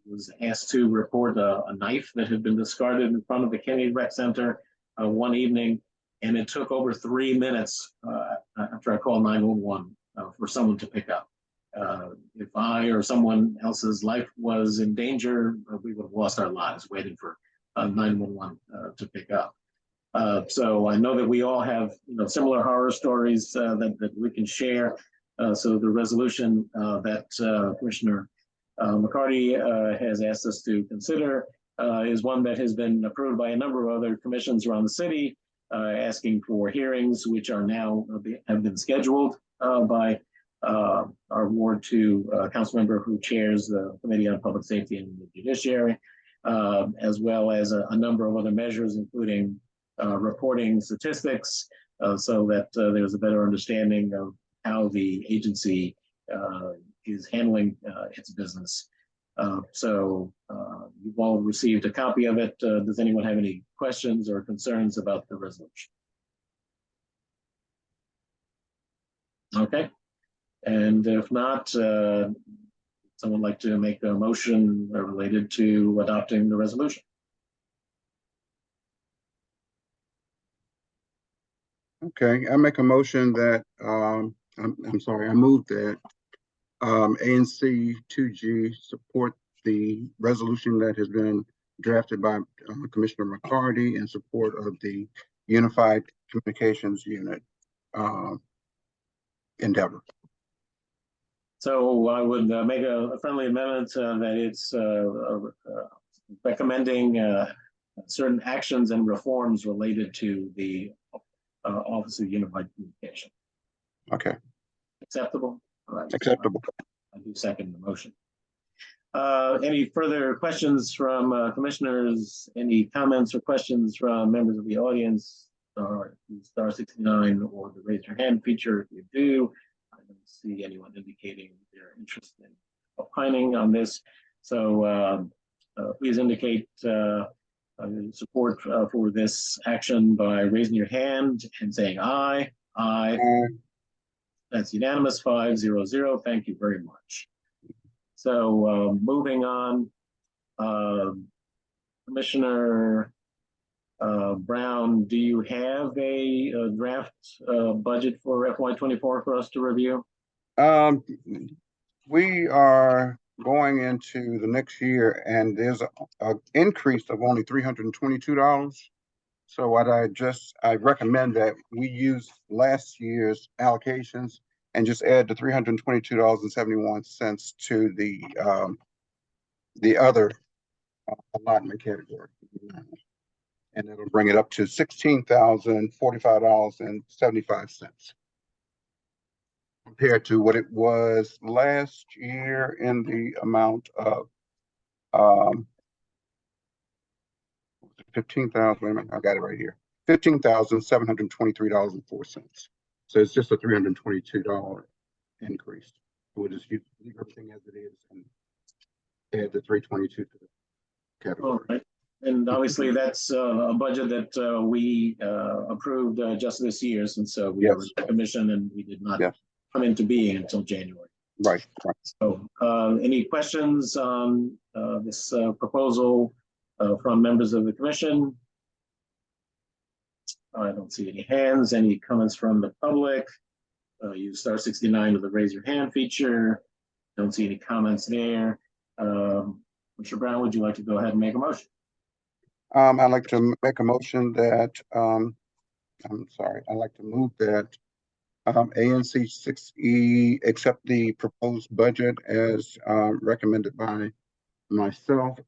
was asked to report a knife that had been discarded in front of the Kennedy Rec Center one evening, and it took over 3 minutes after I called 911 for someone to pick up. If I or someone else's life was in danger, we would have lost our lives waiting for 911 to pick up. So I know that we all have similar horror stories that we can share. So the resolution that Commissioner McCarty has asked us to consider is one that has been approved by a number of other commissions around the city, asking for hearings, which are now have been scheduled by our Ward 2 council member who chairs the Committee on Public Safety and the Judiciary, as well as a number of other measures, including reporting statistics, so that there's a better understanding of how the agency is handling its business. So you've all received a copy of it. Does anyone have any questions or concerns about the resolution? Okay, and if not, someone like to make a motion related to adopting the resolution? Okay, I make a motion that, I'm sorry, I move that ANC 2G support the resolution that has been drafted by Commissioner McCarty in support of the Unified Communications Unit endeavor. So I would make a friendly amendment that it's recommending certain actions and reforms related to the Office of Unified Communication. Okay. Acceptable? All right. Acceptable. I do second the motion. Any further questions from commissioners? Any comments or questions from members of the audience? Star 69 or the raise your hand feature if you do. I don't see anyone indicating their interest in opining on this. So please indicate support for this action by raising your hand and saying aye. Aye. That's unanimous, 5-0-0. Thank you very much. So moving on, Commissioner Brown, do you have a draft budget for FY24 for us to review? We are going into the next year and there's an increase of only $322. So what I recommend that we use last year's allocations and just add the $322.71 to the other allotment category. And it'll bring it up to $16,045.75 compared to what it was last year in the amount of 15,000. Wait a minute, I got it right here. $15,723.04. So it's just a $322 increase. We'll just leave everything as it is and add the 322 to the category. All right. And obviously that's a budget that we approved just this year, since we were in the commission and we did not come into being until January. Right. So any questions on this proposal from members of the commission? I don't see any hands. Any comments from the public? Use star 69 with the raise your hand feature. Don't see any comments there. Mr. Brown, would you like to go ahead and make a motion? I'd like to make a motion that, I'd like to move that ANC 6E accept the proposed budget as recommended by myself,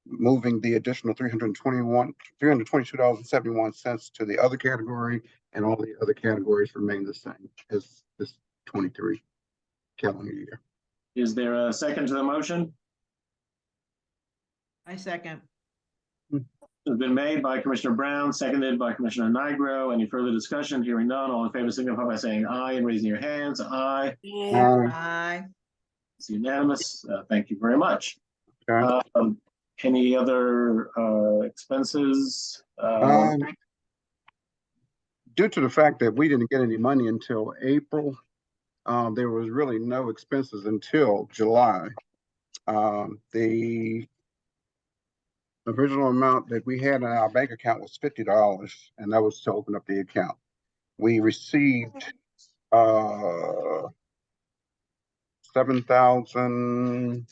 moving the additional $322.71 to the other category, and all the other categories remain the same as this 23 calendar year. Is there a second to the motion? I second. It's been made by Commissioner Brown, seconded by Commissioner Nigro. Any further discussion? Hearing none, all in favor signify by saying aye and raising your hands. Aye. Aye. It's unanimous. Thank you very much. Okay. Any other expenses? due to the fact that we didn't get any money until April, there was really no expenses until July. The original amount that we had in our bank account was $50, and that was to open up the account. We received 7,000.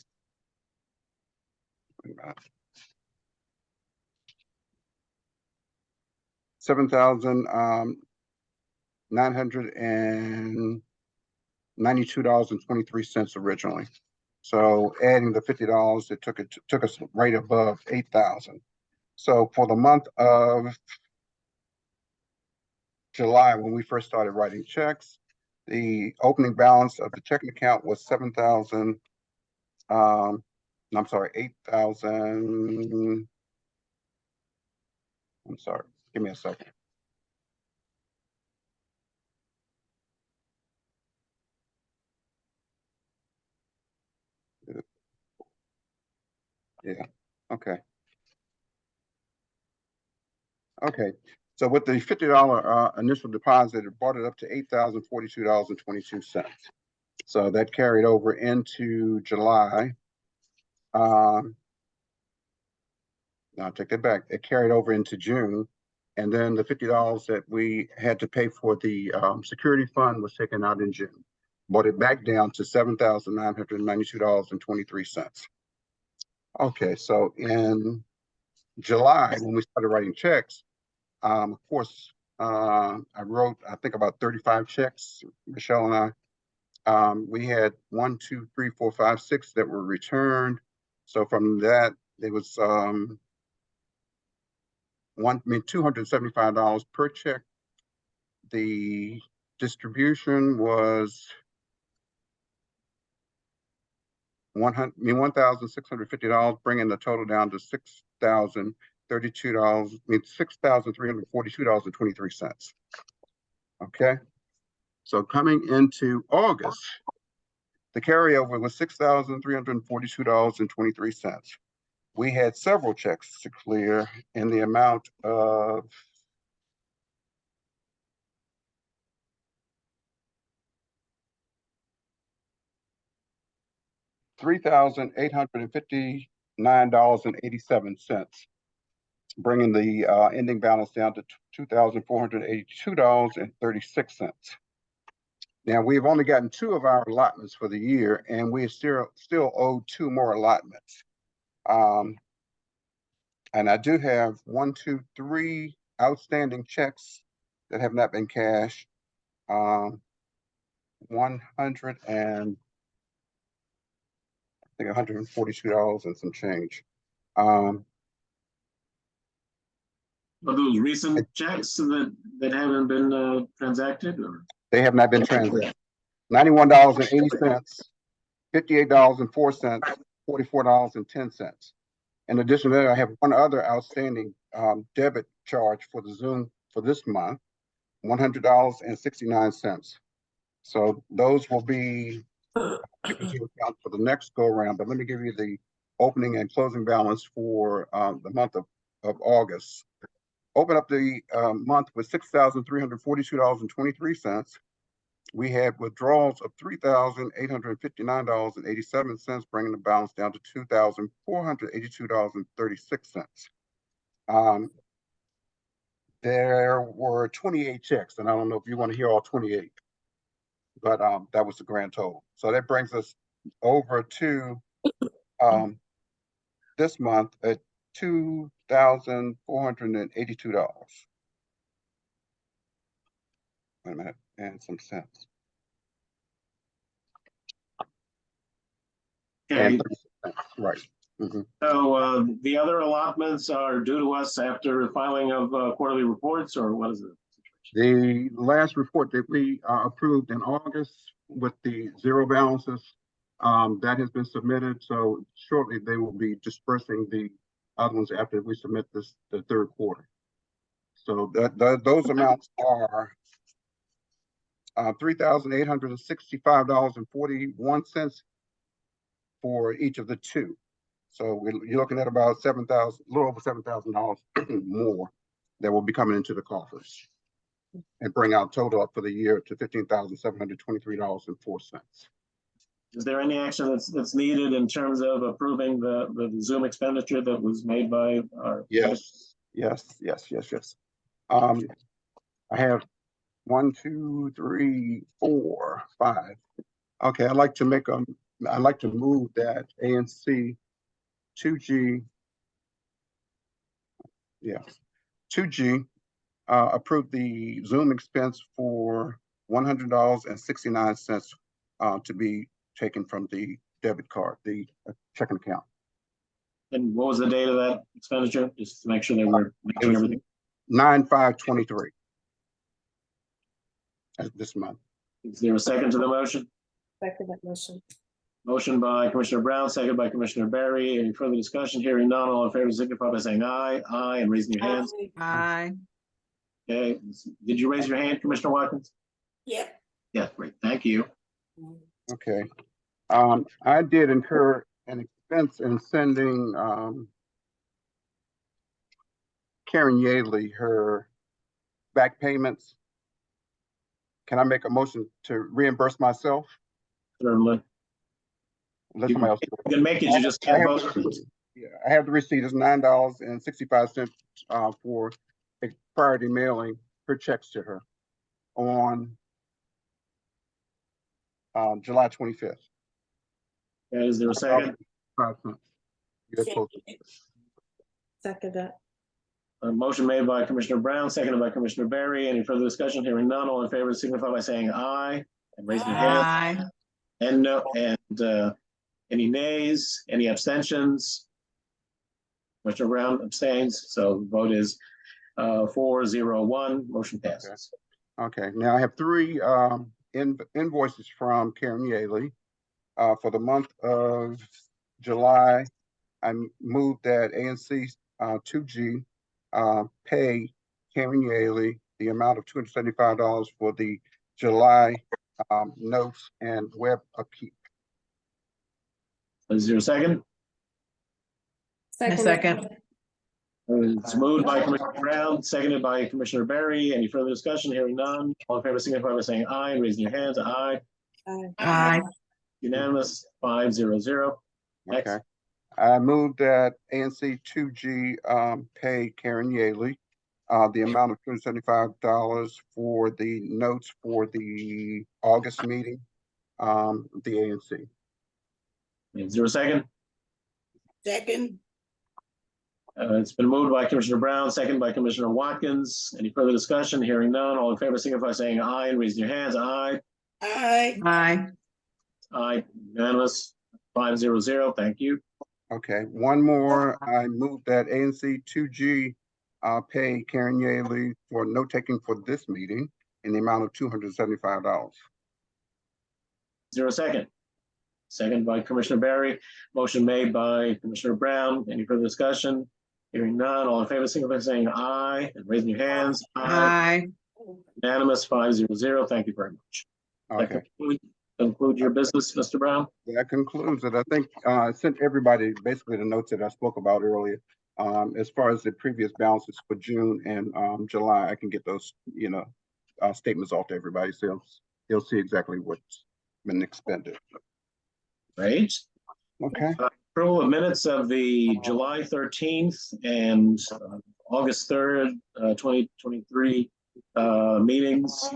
$7,992.23 originally. So adding the $50, it took us right above 8,000. So for the month of July, when we first started writing checks, the opening balance of the checking account was 7,000. I'm sorry, 8,000. I'm sorry, give me a second. Yeah, okay. Okay, so with the $50 initial deposit, it brought it up to $8,042.22. So that carried over into July. No, I'll take that back. It carried over into June. And then the $50 that we had to pay for the security fund was taken out in June. Brought it back down to $7,992.23. Okay, so in July, when we started writing checks, of course, I wrote, I think, about 35 checks, Michelle and I. We had 1, 2, 3, 4, 5, 6 that were returned. So from that, it was $275 per check. The distribution was $1,650, bringing the total down to $6,342.23. Okay. So coming into August, the carryover was $6,342.23. We had several checks to clear in the amount of $3,859.87, bringing the ending balance down to $2,482.36. Now, we've only gotten 2 of our allotments for the year, and we still owe 2 more allotments. And I do have 1, 2, 3 outstanding checks that have not been cashed. 100 and I think $142 and some change. Are those recent checks that haven't been transacted, or? They have not been transacted. $91.80, $58.04, $44.10. In addition to that, I have one other outstanding debit charge for the Zoom for this month, $100.69. So those will be taken into account for the next go around. But let me give you the opening and closing balance for the month of August. Open up the month with $6,342.23. We had withdrawals of $3,859.87, bringing the balance down to $2,482.36. There were 28 checks, and I don't know if you want to hear all 28, but that was the grand total. So that brings us over to this month at $2,482. Wait a minute, and some cents. Okay. Right. Mm-hmm. So the other allotments are due to us after the filing of quarterly reports, or what is it? The last report that we approved in August with the 0 balances, that has been submitted. So shortly they will be dispersing the other ones after we submit the 3rd quarter. So those amounts are $3,865.41 for each of the 2. So you're looking at about $7,000, a little over $7,000 more that will be coming into the coffers. and bring our total up for the year to $15,723.04. Is there any action that's needed in terms of approving the Zoom expenditure that was made by our? Yes. I have 1, 2, 3, 4, 5. Okay, I'd like to move that ANC 2G, 2G, approve the Zoom expense for $100.69 to be taken from the debit card, the checking account. And what was the date of that expenditure? Just to make sure that we're matching everything. 9/5/23. This month. Is there a second to the motion? Second that motion. Motion by Commissioner Brown, second by Commissioner Barry. Any further discussion? Hearing none, all in favor signify by saying aye. Aye, and raising your hands. Aye. Okay, did you raise your hand, Commissioner Watkins? Yeah. Yeah, great, thank you. Okay. I did incur an expense in sending Karen Yaley her back payments. Can I make a motion to reimburse myself? Certainly. Let You somebody else. You can make it, you just can't vote. Yeah, I have the receipt. It's $9.65 for a priority mailing her checks to her on July 25th. Okay, is there a second? 5 cents. US Postal. Second that. A motion made by Commissioner Brown, seconded by Commissioner Barry. Any further discussion? Hearing none, all in favor signify by saying aye and raising your hand. Aye. And no, and any nays, any abstentions? Commissioner Brown abstains, so the vote is 4-0-1, motion passes. Okay, now I have 3 invoices from Karen Yaley. For the month of July, I moved that ANC 2G pay Karen Yaley the amount of $275 for the July notes and web upkeep. Is there a second? Second. It's moved by Commissioner Brown, seconded by Commissioner Barry. Any further discussion? Hearing none. All in favor signify by saying aye and raising your hands. Aye. Aye. Unanimous, 5-0-0. Next. Okay. I moved that ANC 2G pay Karen Yaley the amount of $275 for the notes for the August meeting, the ANC. Is there a second? Second. It's been moved by Commissioner Brown, second by Commissioner Watkins. Any further discussion? Hearing none. All in favor signify by saying aye and raising your hands. Aye. Aye. Aye. Aye. Unanimous, 5-0-0. Thank you. Okay, one more. I moved that ANC 2G pay Karen Yaley for note taking for this meeting in the amount of $275. Is there a second? Second by Commissioner Barry. Motion made by Commissioner Brown. Any further discussion? Hearing none. All in favor signify by saying aye and raising your hands. Aye. Unanimous, 5-0-0. Thank you very much. Okay. That conclude your business, Mr. Brown? That concludes it. I think I sent everybody basically the notes that I spoke about earlier. As far as the previous balances for June and July, I can get those, statements off to everybody. So they'll see exactly what's been expended. Right. Okay. Approval of minutes of the July 13th and August 3rd, 2023 meetings.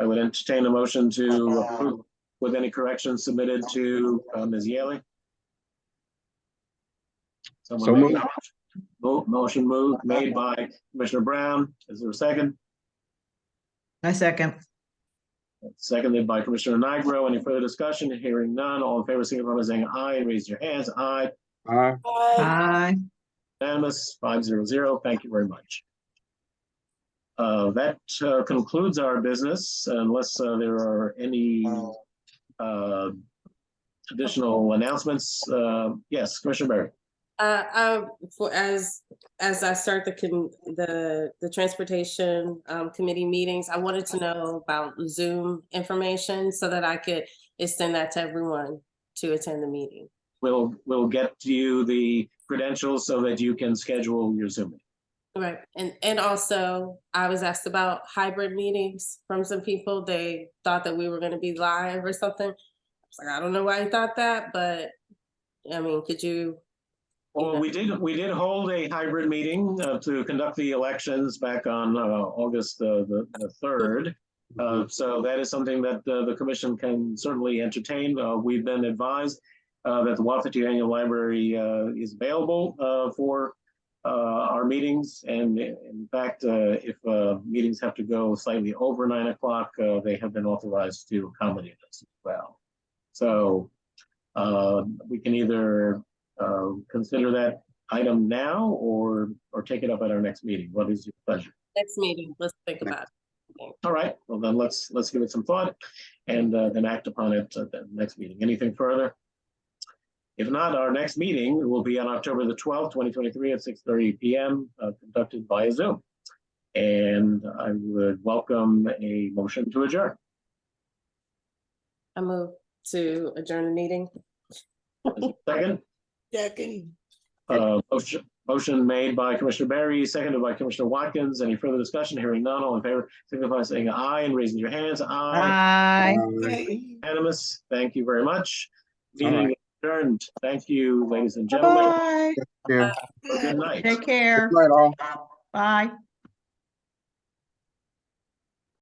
I would entertain a motion to approve with any corrections submitted to Ms. Yaley. So moved. Motion moved made by Commissioner Brown. Is there a second? I second. Seconded by Commissioner Nigro. Any further discussion? Hearing none. All in favor, signify by saying aye and raise your hands. Aye. Aye. Aye. Unanimous, 5-0-0. Thank you very much. That concludes our business unless there are any additional announcements. Yes, Commissioner Barry. As I start the transportation committee meetings, I wanted to know about Zoom information so that I could extend that to everyone to attend the meeting. We'll get to you the credentials so that you can schedule your Zoom. Right. And also I was asked about hybrid meetings from some people. They thought that we were going to be live or something. I was like, I don't know why you thought that, but I mean, could you? Well, we did hold a hybrid meeting to conduct the elections back on August the 3rd. So that is something that the commission can certainly entertain. We've been advised that the Wapiti Annual Library is available for our meetings. And in fact, if meetings have to go slightly over 9 o'clock, they have been authorized to accommodate us as well. So we can either consider that item now or take it up at our next meeting. What is your pleasure? Next meeting, let's think about it. All right, well then let's give it some thought and then act upon it at the next meeting. Anything further? If not, our next meeting will be on October the 12th, 2023 at 6:30 p.m. Conducted via Zoom. And I would welcome a motion to adjourn. I move to adjourn the meeting. Second? Second. Motion made by Commissioner Berry, seconded by Commissioner Watkins. Any further discussion? Hearing none, all in favor, signify by saying aye and raising your hands. Aye. Bye. Unanimous. Thank you very much. All Meeting right. adjourned. Thank you, ladies and gentlemen. Bye. Yeah. Good night. Take care. Good night, all. Bye.